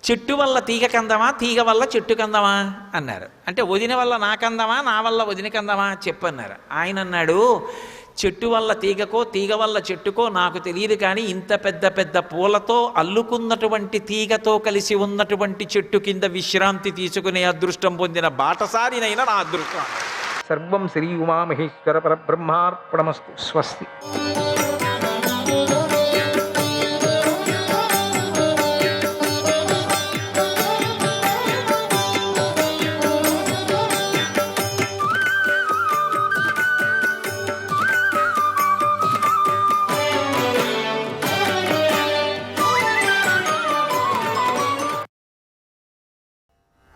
చెట్టు వల్ల తీగ కందమా, తీగ వల్ల చెట్టు కందమా అన్నారు. అంటే వదిన వల్ల నా కందమా, నా వల్ల వదిన కందమా చెప్పన్నారు. ఆయన అన్నాడు, చెట్టు వల్ల తీగకో తీగ వల్ల చెట్టుకో నాకు తెలియదు, కానీ ఇంత పెద్ద పెద్ద పూలతో అల్లుకున్నటువంటి తీగతో కలిసి ఉన్నటువంటి చెట్టు కింద విశ్రాంతి తీసుకునే అదృష్టం పొందిన బాటసారినైనా నా అదృష్టం. సర్వం శ్రీ ఉమామహేశ్వర పరబ్రహ్మార్పణమస్తు. స్వస్తి.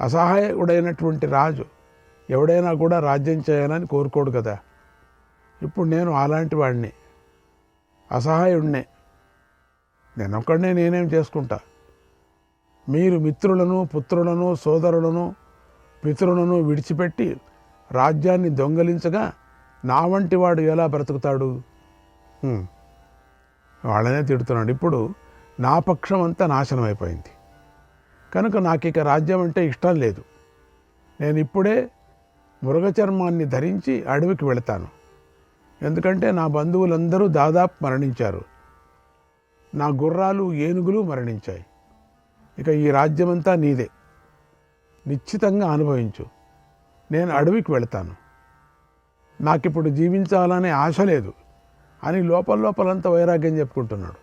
అసహాయుడైనటువంటి రాజు ఎవడైనా కూడా రాజ్యం చేయాలని కోరుకోడు కదా. ఇప్పుడు నేను అలాంటి వాడిని, అసహాయుడినే. నేనొక్కడనే నేనేం చేసుకుంటా. మీరు మిత్రులను, పుత్రులను, సోదరులను, పితరులను విడిచిపెట్టి రాజ్యాన్ని దొంగలించగా నా వంటి వాడు ఎలా బ్రతుకుతాడు? వాళ్ళనే తిడుతున్నాడు. ఇప్పుడు నా పక్షం అంతా నాశనం అయిపోయింది కనుక నాకు ఇక రాజ్యం అంటే ఇష్టం లేదు. నేను ఇప్పుడే మృగచర్మాన్ని ధరించి అడవికి వెళతాను. ఎందుకంటే నా బంధువులందరూ దాదాపు మరణించారు. నా గుర్రాలు, ఏనుగులు మరణించాయి. ఇక ఈ రాజ్యమంతా నీదే, నిశ్చితంగా అనుభవించు. నేను అడవికి వెళతాను. నాకిప్పుడు జీవించాలనే ఆశ లేదు అని లోపలంతా వైరాగ్యం చెప్పుకుంటున్నాడు.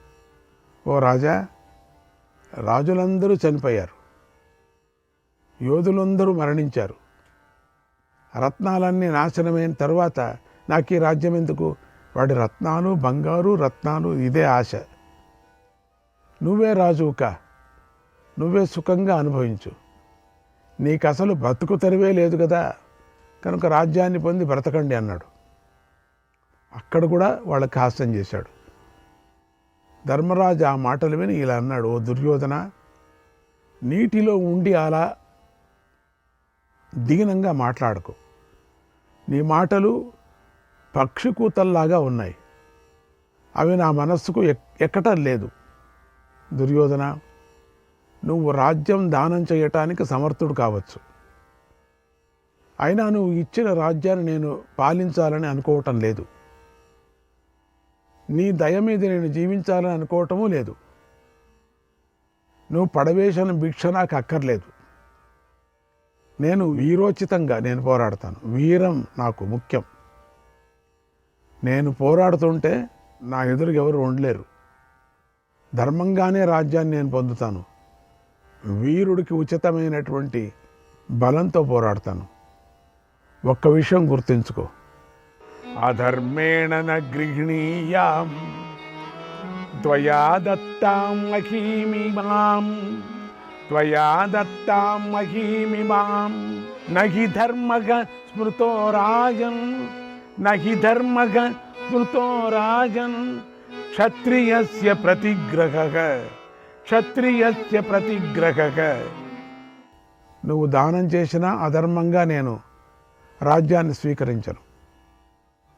ఓ రాజా, రాజులందరూ చనిపోయారు, యోధులందరూ మరణించారు, రత్నాలన్నీ నాశనమైన తర్వాత నాకు ఈ రాజ్యం ఎందుకు? వాడి రత్నాలు, బంగారు రత్నాలు, ఇదే ఆశ. నువ్వే రాజువుకా, నువ్వే సుఖంగా అనుభవించు. నీకు అసలు బ్రతుకు తెరివే లేదు కదా, కనుక రాజ్యాన్ని పొంది బ్రతకండి అన్నాడు. అక్కడ కూడా వాళ్ళకి హాస్యం చేశాడు. ధర్మరాజు ఆ మాటలు విని ఇలా అన్నాడు, ఓ దుర్యోధన, నీటిలో ఉండి అలా దీనంగా మాట్లాడకు. నీ మాటలు పక్షి కూతల్లాగా ఉన్నాయి, అవి నా మనస్సుకు ఎక్కటం లేదు. దుర్యోధన, నువ్వు రాజ్యం దానం చేయటానికి సమర్థుడు కావచ్చు, అయినా నువ్వు ఇచ్చిన రాజ్యాన్ని నేను పాలించాలని అనుకోవటం లేదు. నీ దయ మీద నేను జీవించాలని అనుకోవటమూ లేదు. నువ్వు పడవేసిన భిక్ష నాకు అక్కర్లేదు. నేను వీరోచితంగా నేను పోరాడతాను. వీరం నాకు ముఖ్యం. నేను పోరాడుతుంటే నా ఎదురుగా ఎవరు ఉండలేరు. ధర్మంగానే రాజ్యాన్ని నేను పొందుతాను. వీరుడికి ఉచితమైనటువంటి బలంతో పోరాడతాను. ఒక్క విషయం గుర్తుంచుకో, అధర్మేణ న గృహణీయాం త్వయా దత్తాం మహీమిమాం, త్వయా దత్తాం మహీమిమాం. నహి ధర్మగ స్మృతో రాజన్, నహి ధర్మగ స్మృతో రాజన్. క్షత్రియస్య ప్రతిగ్రహః, క్షత్రియస్య ప్రతిగ్రహః. నువ్వు దానం చేసినా అధర్మంగా నేను రాజ్యాన్ని స్వీకరించను.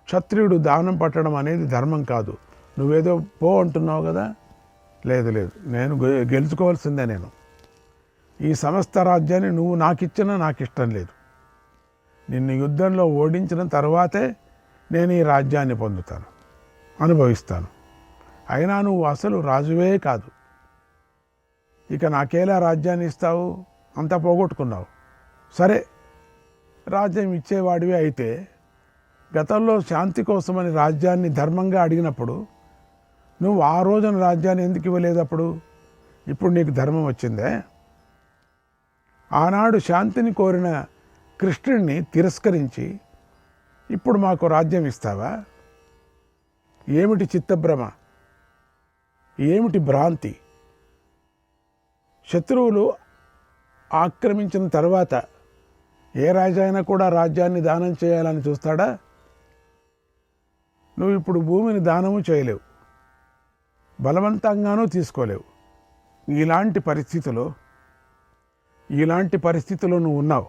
క్షత్రియుడు దానం పట్టడం అనేది ధర్మం కాదు. నువ్వేదో పో అంటున్నావు కదా, లేదు లేదు, నేను గెలుచుకోవాల్సిందే. నేను ఈ సమస్త రాజ్యాన్ని నువ్వు నాకిచ్చినా నాకు ఇష్టం లేదు. నిన్ను యుద్ధంలో ఓడించిన తర్వాతే నేను ఈ రాజ్యాన్ని పొందుతాను, అనుభవిస్తాను. అయినా నువ్వు అసలు రాజువే కాదు. ఇక నాకేలా రాజ్యాన్ని ఇస్తావు? అంతా పోగొట్టుకున్నావు. సరే, రాజ్యం ఇచ్చేవాడివే అయితే గతంలో శాంతి కోసమని రాజ్యాన్ని ధర్మంగా అడిగినప్పుడు నువ్వు ఆ రోజున రాజ్యాన్ని ఎందుకు ఇవ్వలేదు? అప్పుడు ఇప్పుడు నీకు ధర్మం వచ్చిందే. ఆనాడు శాంతిని కోరిన కృష్ణుడిని తిరస్కరించి ఇప్పుడు మాకు రాజ్యం ఇస్తావా? ఏమిటి చిత్తభ్రమ, ఏమిటి భ్రాంతి? శత్రువులు ఆక్రమించిన తర్వాత ఏ రాజైనా కూడా రాజ్యాన్ని దానం చేయాలని చూస్తాడా? నువ్వు ఇప్పుడు భూమిని దానము చేయలేవు, బలవంతంగానూ తీసుకోలేవు. ఇలాంటి పరిస్థితిలో నువ్వు ఉన్నావు.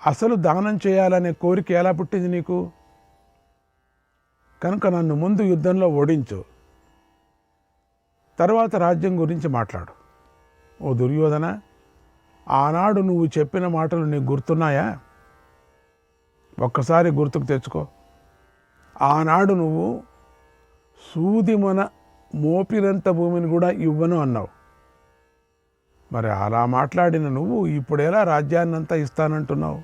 అసలు దానం చేయాలనే కోరిక ఎలా పుట్టింది నీకు? కనుక నన్ను ముందు యుద్ధంలో ఓడించు, తర్వాత రాజ్యం గురించి మాట్లాడు. ఓ దుర్యోధన, ఆనాడు నువ్వు చెప్పిన మాటలు నీకు గుర్తున్నాయా? ఒక్కసారి గుర్తుకు తెచ్చుకో. ఆనాడు నువ్వు సూదిమొన మోపినంత భూమిని కూడా ఇవ్వను అన్నావు. మరి అలా మాట్లాడిన నువ్వు ఇప్పుడెలా రాజ్యాన్నంతా ఇస్తానంటున్నావు?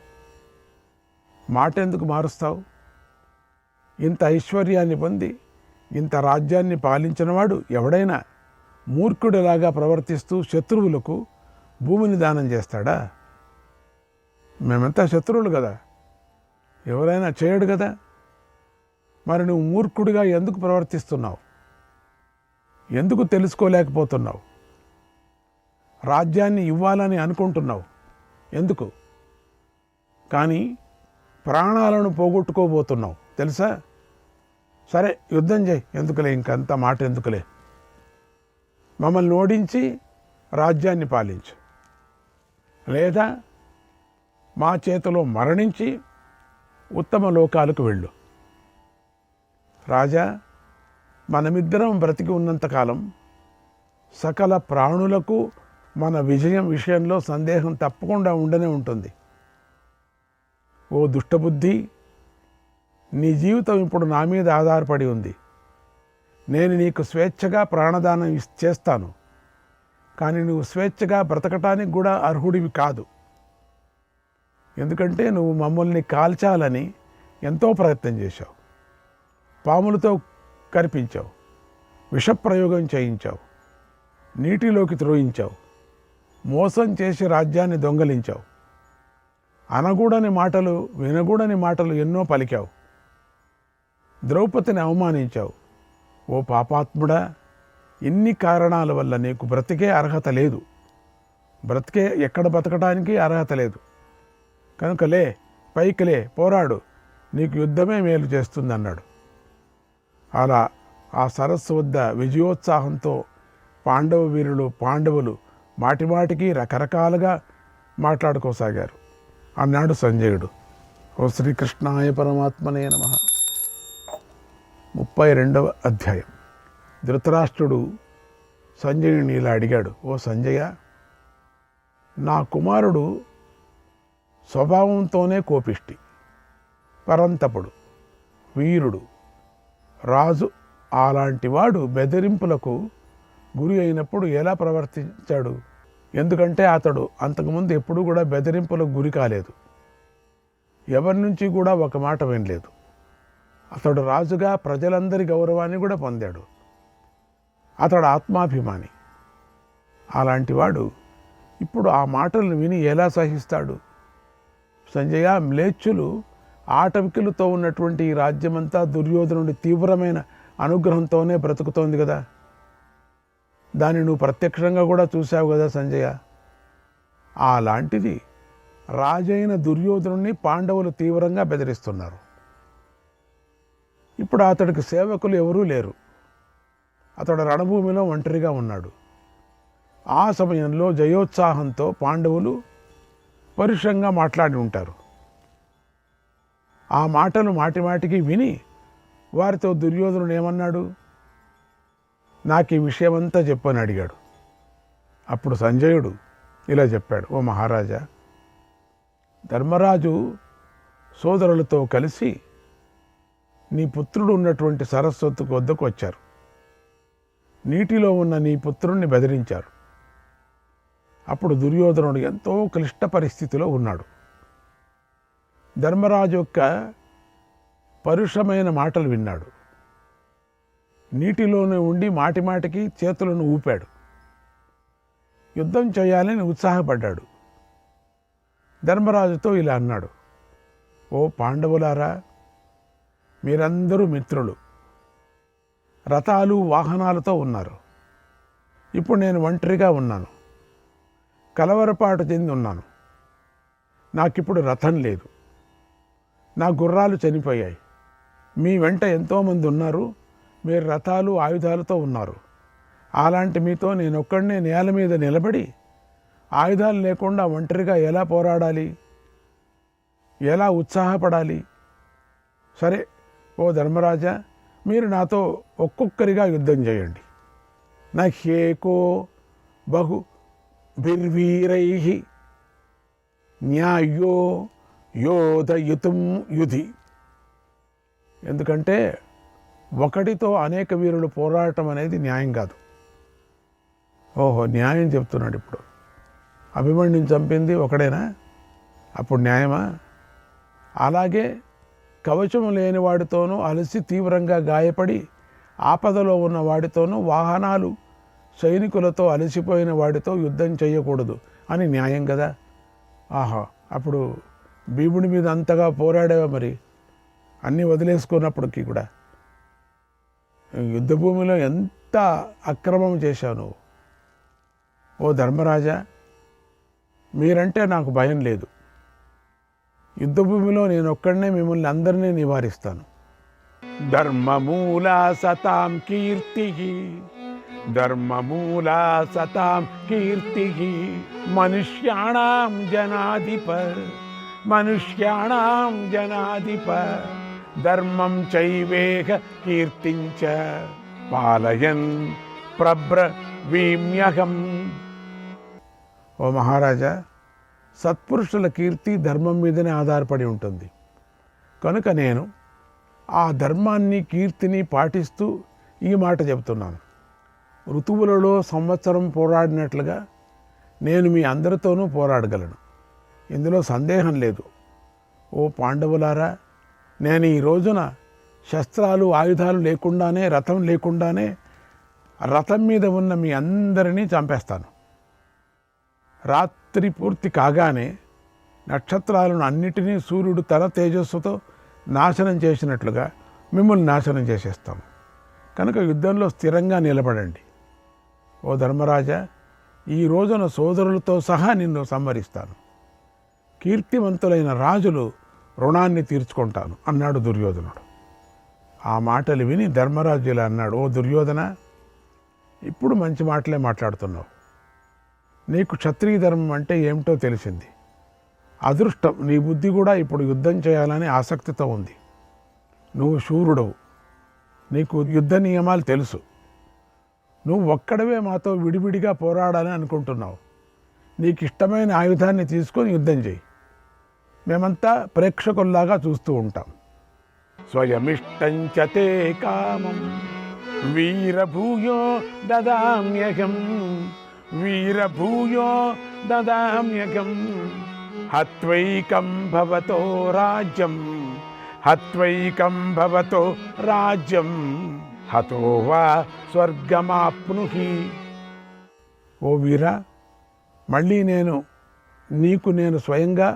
మాట ఎందుకు మారుస్తావు? ఇంత ఐశ్వర్యాన్ని పొంది ఇంత రాజ్యాన్ని పాలించినవాడు ఎవడైనా మూర్ఖుడిలాగా ప్రవర్తిస్తూ శత్రువులకు భూమిని దానం చేస్తాడా? మేమంతా శత్రువులు కదా, ఎవరైనా చేయడు కదా. మరి నువ్వు మూర్ఖుడిగా ఎందుకు ప్రవర్తిస్తున్నావు? ఎందుకు తెలుసుకోలేకపోతున్నావు? రాజ్యాన్ని ఇవ్వాలని అనుకుంటున్నావు ఎందుకు? కానీ ప్రాణాలను పోగొట్టుకోబోతున్నావు తెలుసా? సరే యుద్ధం చేయి, ఎందుకులే, ఇంకంత మాట ఎందుకులే. మమ్మల్ని ఓడించి రాజ్యాన్ని పాలించు, లేదా మా చేతిలో మరణించి ఉత్తమ లోకాలకు వెళ్ళు. రాజా, మనమిద్దరం బ్రతికి ఉన్నంతకాలం సకల ప్రాణులకు మన విజయం విషయంలో సందేహం తప్పకుండా ఉండనే ఉంటుంది. ఓ దుష్టబుద్ధి, నీ జీవితం ఇప్పుడు నా మీద ఆధారపడి ఉంది. నేను నీకు స్వేచ్ఛగా ప్రాణదానం చేస్తాను, కానీ నువ్వు స్వేచ్ఛగా బ్రతకటానికి కూడా అర్హుడివి కాదు. ఎందుకంటే నువ్వు మమ్మల్ని కాల్చాలని ఎంతో ప్రయత్నం చేశావు, పాములతో కరిపించావు, విషప్రయోగం చేయించావు, నీటిలోకి త్రోయించావు, మోసం చేసి రాజ్యాన్ని దొంగలించావు, అనగూడని మాటలు వినగూడని మాటలు ఎన్నో పలికావు, ద్రౌపదిని అవమానించావు. ఓ పాపాత్ముడా, ఇన్ని కారణాల వల్ల నీకు బ్రతికే అర్హత లేదు, ఎక్కడ బ్రతకడానికి అర్హత లేదు. కనుక లే, పైకిలే, పోరాడు, నీకు యుద్ధమే మేలు చేస్తుందన్నాడు. అలా ఆ సరస్సు వద్ద విజయోత్సాహంతో పాండవులు మాటిమాటికి రకరకాలుగా మాట్లాడుకోసాగారు. అన్నాడు సంజయుడు. ఓ శ్రీకృష్ణాయ పరమాత్మనే నమః. 32వ అధ్యాయం. ధృతరాష్ట్రుడు సంజయుని ఇలా అడిగాడు, ఓ సంజయ, నా కుమారుడు స్వభావంతోనే కోపిష్టి, పరంతపుడు, వీరుడు, రాజు. అలాంటి వాడు బెదిరింపులకు గురి అయినప్పుడు ఎలా ప్రవర్తించాడు? ఎందుకంటే అతడు అంతకుముందు ఎప్పుడూ కూడా బెదిరింపులకు గురి కాలేదు, ఎవరి నుంచి కూడా ఒక మాట వినలేదు. అతడు రాజుగా ప్రజలందరి గౌరవాన్ని కూడా పొందాడు. అతడు ఆత్మాభిమాని. అలాంటి వాడు ఇప్పుడు ఆ మాటలను విని ఎలా సహిస్తాడు? సంజయ, మ్లేచ్చులు ఆటవికులతో ఉన్నటువంటి ఈ రాజ్యమంతా దుర్యోధనుడి తీవ్రమైన అనుగ్రహంతోనే బ్రతుకుతోంది కదా. దాన్ని నువ్వు ప్రత్యక్షంగా కూడా చూశావు కదా సంజయ. అలాంటిది రాజైన దుర్యోధనుడిని పాండవులు తీవ్రంగా బెదిరిస్తున్నారు. ఇప్పుడు అతడికి సేవకులు ఎవరూ లేరు. అతడు రణభూమిలో ఒంటరిగా ఉన్నాడు. ఆ సమయంలో జయోత్సాహంతో పాండవులు పరుషంగా మాట్లాడి ఉంటారు. ఆ మాటలు మాటిమాటికి విని వారితో దుర్యోధనుడు ఏమన్నాడు? నాకు ఈ విషయమంతా చెప్పని అడిగాడు. అప్పుడు సంజయుడు ఇలా చెప్పాడు, ఓ మహారాజా, ధర్మరాజు సోదరులతో కలిసి నీ పుత్రుడు ఉన్నటువంటి సరస్వతి వద్దకు వచ్చారు. నీటిలో ఉన్న నీ పుత్రుణ్ణి బెదిరించారు. అప్పుడు దుర్యోధనుడు ఎంతో క్లిష్ట పరిస్థితిలో ఉన్నాడు. ధర్మరాజు యొక్క పరుషమైన మాటలు విన్నాడు. నీటిలోనే ఉండి మాటిమాటికి చేతులను ఊపాడు. యుద్ధం చేయాలని ఉత్సాహపడ్డాడు. ధర్మరాజుతో ఇలా అన్నాడు, ఓ పాండవులారా, మీరందరూ మిత్రులు, రథాలు వాహనాలతో ఉన్నారు. ఇప్పుడు నేను ఒంటరిగా ఉన్నాను, కలవరపాటు చెంది ఉన్నాను. నాకిప్పుడు రథం లేదు, నా గుర్రాలు చనిపోయాయి. మీ వెంట ఎంతోమంది ఉన్నారు, మీరు రథాలు ఆయుధాలతో ఉన్నారు. అలాంటి మీతో నేనొక్కడినే నేల మీద నిలబడి ఆయుధాలు లేకుండా ఒంటరిగా ఎలా పోరాడాలి, ఎలా ఉత్సాహపడాలి? సరే ఓ ధర్మరాజా, మీరు నాతో ఒక్కొక్కరిగా యుద్ధం చేయండి. నహ్యేకో బహు భిర్వీరై న్యాయో యోధయుతుం యుధి. ఎందుకంటే ఒకటితో అనేక వీరులు పోరాటం అనేది న్యాయం కాదు. ఓహో, న్యాయం చెప్తున్నాడు ఇప్పుడు. అభిమన్యుని చంపింది ఒకడేనా? అప్పుడు న్యాయమా? అలాగే కవచం లేని వాడితోనూ అలసి తీవ్రంగా గాయపడి ఆపదలో ఉన్న వాడితోనూ వాహనాలు సైనికులతో అలసిపోయిన వాడితో యుద్ధం చేయకూడదు అని న్యాయం కదా. ఆహా, అప్పుడు భీముడి మీద అంతగా పోరాడేవా మరి? అన్నీ వదిలేసుకున్నప్పటికీ కూడా యుద్ధభూమిలో ఎంత అక్రమం చేశావు నువ్వు. ఓ ధర్మరాజా, మీరంటే నాకు భయం లేదు. యుద్ధభూమిలో నేను ఒక్కడనే మిమ్మల్ని అందరినీ నివారిస్తాను. ధర్మమూలా సతాం కీర్తి, ధర్మమూలా సతాం కీర్తి, మనుష్యాణం జనాధిప, మనుష్యాణం జనాధిప, ధర్మం చైవేహ కీర్తించ పాలయన్ ప్రబ్రవీమ్యహం. ఓ మహారాజా, సత్పురుషుల కీర్తి ధర్మం మీదనే ఆధారపడి ఉంటుంది. కనుక నేను ఆ ధర్మాన్ని కీర్తిని పాటిస్తూ ఈ మాట చెబుతున్నాను. ఋతువులలో సంవత్సరం పోరాడినట్లుగా నేను మీ అందరితోనూ పోరాడగలను, ఇందులో సందేహం లేదు. ఓ పాండవులారా, నేను ఈ రోజున శస్త్రాలు ఆయుధాలు లేకుండానే, రథం లేకుండానే రథం మీద ఉన్న మీ అందరినీ చంపేస్తాను. రాత్రి పూర్తి కాగానే నక్షత్రాలను అన్నిటినీ సూర్యుడు తన తేజస్సుతో నాశనం చేసినట్లుగా మిమ్మల్ని నాశనం చేసేస్తాము. కనుక యుద్ధంలో స్థిరంగా నిలబడండి. ఓ ధర్మరాజా, ఈ రోజున సోదరులతో సహా నిన్ను సంహరిస్తాను. కీర్తివంతులైన రాజులు రుణాన్ని తీర్చుకుంటాను అన్నాడు దుర్యోధనుడు. ఆ మాటలు విని ధర్మరాజు ఇలా అన్నాడు, ఓ దుర్యోధన, ఇప్పుడు మంచి మాటలే మాట్లాడుతున్నావు. నీకు క్షత్రియ ధర్మం అంటే ఏమిటో తెలిసింది. అదృష్టం, నీ బుద్ధి కూడా ఇప్పుడు యుద్ధం చేయాలని ఆసక్తితో ఉంది. నువ్వు శూరుడవు, నీకు యుద్ధ నియమాలు తెలుసు. నువ్వు ఒక్కడవే మాతో విడివిడిగా పోరాడాలని అనుకుంటున్నావు. నీకు ఇష్టమైన ఆయుధాన్ని తీసుకొని యుద్ధం చేయి. మేమంతా ప్రేక్షకుల్లాగా చూస్తూ ఉంటాం. స్వయమిష్టంచ తే కామం వీరభూయో దదామ్యహం, వీరభూయో దదామ్యహం, హత్వైకం భవతో రాజ్యం, హత్వైకం భవతో రాజ్యం, హతో వా స్వర్గమాప్నుహి. ఓ వీరా, మళ్ళీ నేను స్వయంగా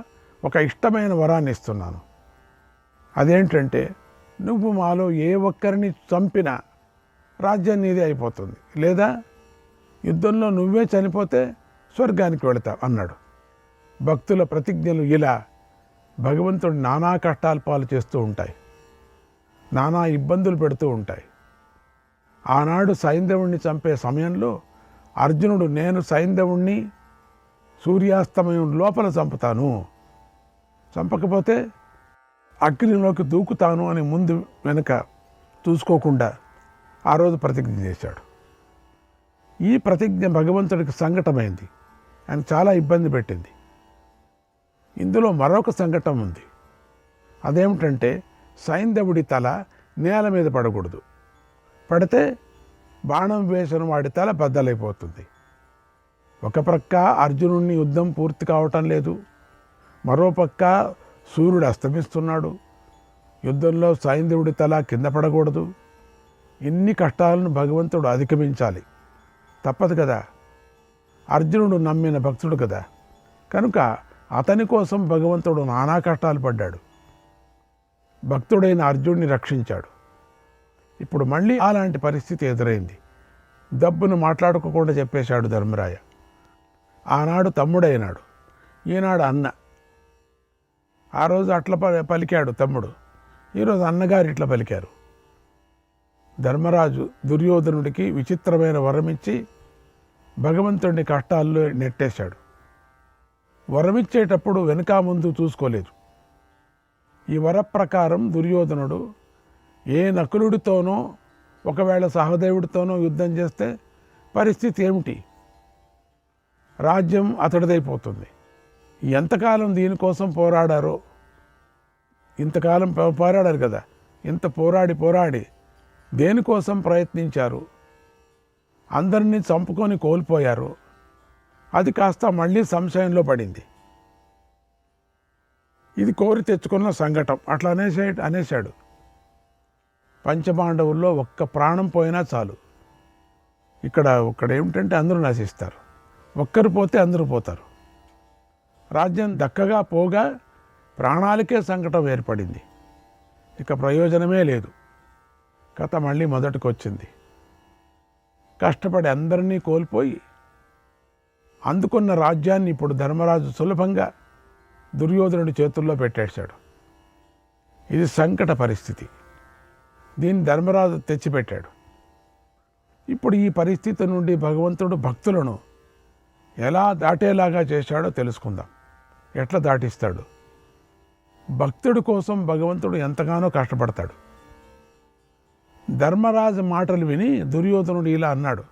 ఒక ఇష్టమైన వరాన్ని ఇస్తున్నాను. అదేంటంటే, నువ్వు మాలో ఏ ఒక్కరిని చంపినా రాజ్యం నీదే అయిపోతుంది, లేదా యుద్ధంలో నువ్వే చనిపోతే స్వర్గానికి వెళతావు అన్నాడు. భక్తుల ప్రతిజ్ఞలు ఇలా భగవంతుడు నానా కష్టాలు పాలు చేస్తూ ఉంటాయి, నానా ఇబ్బందులు పెడుతూ ఉంటాయి. ఆనాడు సైంధవుణ్ణి చంపే సమయంలో అర్జునుడు, నేను సైంధవుణ్ణి సూర్యాస్తమయం లోపల చంపుతాను, చంపకపోతే అగ్నిలోకి దూకుతాను అని ముందు వెనుక చూసుకోకుండా ఆ రోజు ప్రతిజ్ఞ చేశాడు. ఈ ప్రతిజ్ఞ భగవంతుడికి సంకటమైంది, ఆయన చాలా ఇబ్బంది పెట్టింది. ఇందులో మరొక సంకటం ఉంది. అదేమిటంటే, సైంధవుడి తల నేల మీద పడకూడదు. పడితే బాణం వేసిన వాడి తల బద్దలైపోతుంది. ఒక ప్రక్క అర్జునుడిని యుద్ధం పూర్తి కావటం లేదు, మరోపక్క సూర్యుడు అస్తమిస్తున్నాడు. యుద్ధంలో సైంధవుడి తల కింద పడకూడదు. ఇన్ని కష్టాలను భగవంతుడు అధిగమించాలి, తప్పదు కదా. అర్జునుడు నమ్మిన భక్తుడు కదా, కనుక అతని కోసం భగవంతుడు నానా కష్టాలు పడ్డాడు. భక్తుడైన అర్జునుడిని రక్షించాడు. ఇప్పుడు మళ్ళీ అలాంటి పరిస్థితి ఎదురైంది. దబ్బును మాట్లాడుకోకుండా చెప్పేశాడు ధర్మరాయ. ఆనాడు తమ్ముడైనాడు, ఈనాడు అన్న. ఆ రోజు అట్లా పలికాడు తమ్ముడు, ఈరోజు అన్నగారు ఇట్లా పలికారు. ధర్మరాజు దుర్యోధనుడికి విచిత్రమైన వరమిచ్చి భగవంతుడిని కష్టాల్లో నెట్టేశాడు. వరమిచ్చేటప్పుడు వెనుక ముందు చూసుకోలేదు. ఈ వర ప్రకారం దుర్యోధనుడు ఏ నకులుడితోనో ఒకవేళ సహదేవుడితోనో యుద్ధం చేస్తే పరిస్థితి ఏమిటి? రాజ్యం అతడిదైపోతుంది. ఎంతకాలం దీనికోసం పోరాడారో, ఇంతకాలం పోరాడారు కదా, ఇంత పోరాడి దేనికోసం ప్రయత్నించారు, అందరినీ చంపుకొని కోల్పోయారు. అది కాస్త మళ్ళీ సంశయంలో పడింది. ఇది కోరి తెచ్చుకున్న సంఘటం అట్లా అనేశాడు. పంచపాండవుల్లో ఒక్క ప్రాణం పోయినా చాలు. ఇక్కడ ఏమిటంటే అందరూ నశిస్తారు, ఒక్కరు పోతే అందరూ పోతారు. రాజ్యం దక్కగా పోగా ప్రాణాలకే సంకటం ఏర్పడింది, ఇక ప్రయోజనమే లేదు. కథ మళ్ళీ మొదటికి వచ్చింది. కష్టపడి అందరినీ కోల్పోయి అందుకున్న రాజ్యాన్ని ఇప్పుడు ధర్మరాజు సులభంగా దుర్యోధనుడి చేతుల్లో పెట్టేశాడు. ఇది సంకట పరిస్థితి, దీన్ని ధర్మరాజు తెచ్చిపెట్టాడు. ఇప్పుడు ఈ పరిస్థితి నుండి భగవంతుడు భక్తులను ఎలా దాటేలాగా చేశాడో తెలుసుకుందాం. ఎట్లా దాటిస్తాడు? భక్తుడి కోసం భగవంతుడు ఎంతగానో కష్టపడతాడు. ధర్మరాజు మాటలు విని దుర్యోధనుడు ఇలా అన్నాడు,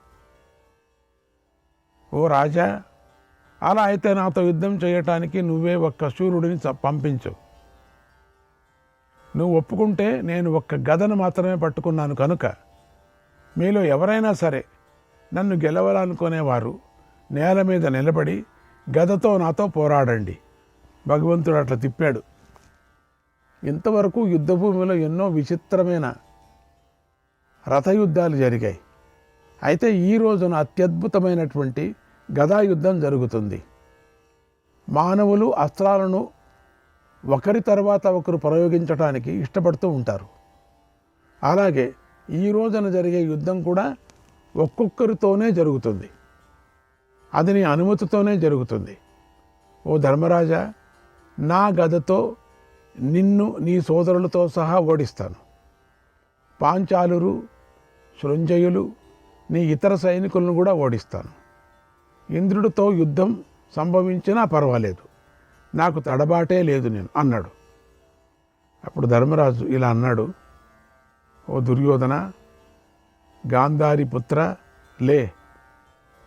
ఓ రాజా, అలా అయితే నాతో యుద్ధం చేయటానికి నువ్వే ఒక్క శూరుడిని పంపించు. నువ్వు ఒప్పుకుంటే నేను ఒక్క గదను మాత్రమే పట్టుకున్నాను కనుక మీలో ఎవరైనా సరే నన్ను గెలవాలనుకునేవారు నేల మీద నిలబడి గదతో నాతో పోరాడండి. భగవంతుడు అట్లా తిప్పాడు. ఇంతవరకు యుద్ధభూమిలో ఎన్నో విచిత్రమైన రథయుద్ధాలు జరిగాయి. అయితే ఈ రోజున అత్యద్భుతమైనటువంటి గదాయుద్ధం జరుగుతుంది. మానవులు అస్త్రాలను ఒకరి తర్వాత ఒకరు ప్రయోగించడానికి ఇష్టపడుతూ ఉంటారు. అలాగే ఈ రోజున జరిగే యుద్ధం కూడా ఒక్కొక్కరితోనే జరుగుతుంది, అది నీ అనుమతితోనే జరుగుతుంది. ఓ ధర్మరాజా, నా గదతో నిన్ను నీ సోదరులతో సహా ఓడిస్తాను. పాంచాలురు, శృంజయులు, నీ ఇతర సైనికులను కూడా ఓడిస్తాను. ఇంద్రుడితో యుద్ధం సంభవించినా పర్వాలేదు, నాకు తడబాటే లేదు నేను అన్నాడు. అప్పుడు ధర్మరాజు ఇలా అన్నాడు, ఓ దుర్యోధన, గాంధారి పుత్ర, లే,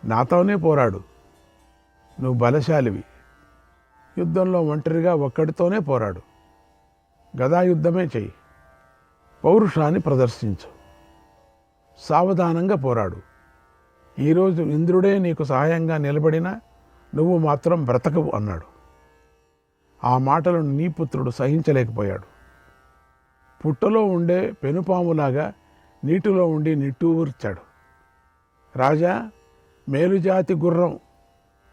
నాతోనే పోరాడు. నువ్వు బలశాలివి, యుద్ధంలో ఒంటరిగా ఒక్కడితోనే పోరాడు. గదాయుద్ధమే చెయ్యి, పౌరుషాన్ని ప్రదర్శించు, సావధానంగా పోరాడు. ఈరోజు ఇంద్రుడే నీకు సహాయంగా నిలబడినా నువ్వు మాత్రం బ్రతకవు అన్నాడు. ఆ మాటలను నీ పుత్రుడు సహించలేకపోయాడు. పుట్టలో ఉండే పెనుపాములాగా నీటిలో ఉండి నిట్టూర్చాడు. రాజా, మేలుజాతి గుర్రం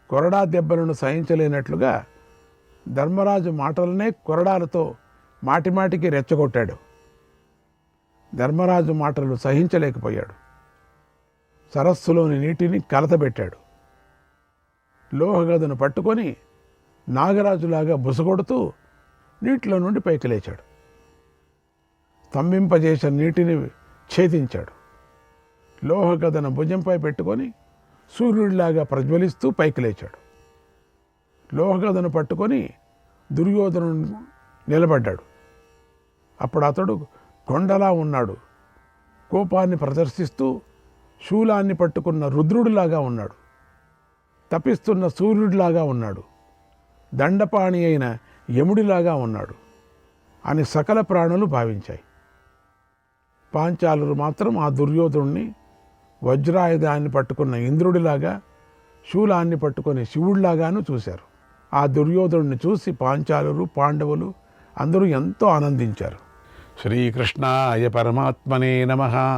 కొరడా దెబ్బలను సహించలేనట్లుగా ధర్మరాజు మాటలనే కొరడాలతో మాటిమాటికి రెచ్చగొట్టాడు. ధర్మరాజు మాటలు సహించలేకపోయాడు. సరస్సులోని నీటిని కలతబెట్టాడు. లోహగదను పట్టుకొని నాగరాజులాగా బుసగొడుతూ నీటిలో నుండి పైకి లేచాడు. స్తంభింపజేసిన నీటిని ఛేదించాడు. లోహగదను భుజంపై పెట్టుకొని సూర్యుడిలాగా ప్రజ్వలిస్తూ పైకి లేచాడు. లోహగదను పట్టుకొని దుర్యోధను నిలబడ్డాడు. అప్పుడు అతడు కొండలా ఉన్నాడు. కోపాన్ని ప్రదర్శిస్తూ శూలాన్ని పట్టుకున్న రుద్రుడిలాగా ఉన్నాడు. తపిస్తున్న సూర్యుడిలాగా ఉన్నాడు. దండపాణి అయిన యముడిలాగా ఉన్నాడు అని సకల ప్రాణులు భావించాయి. పాంచాలురు మాత్రం ఆ దుర్యోధనుణ్ణి వజ్రాయుధాన్ని పట్టుకున్న ఇంద్రుడిలాగా, శూలాన్ని పట్టుకుని శివుడిలాగాను చూశారు. ఆ దుర్యోధనుడిని చూసి పాంచాలురు, పాండవులు అందరూ ఎంతో ఆనందించారు. శ్రీకృష్ణాయ పరమాత్మనే నమః.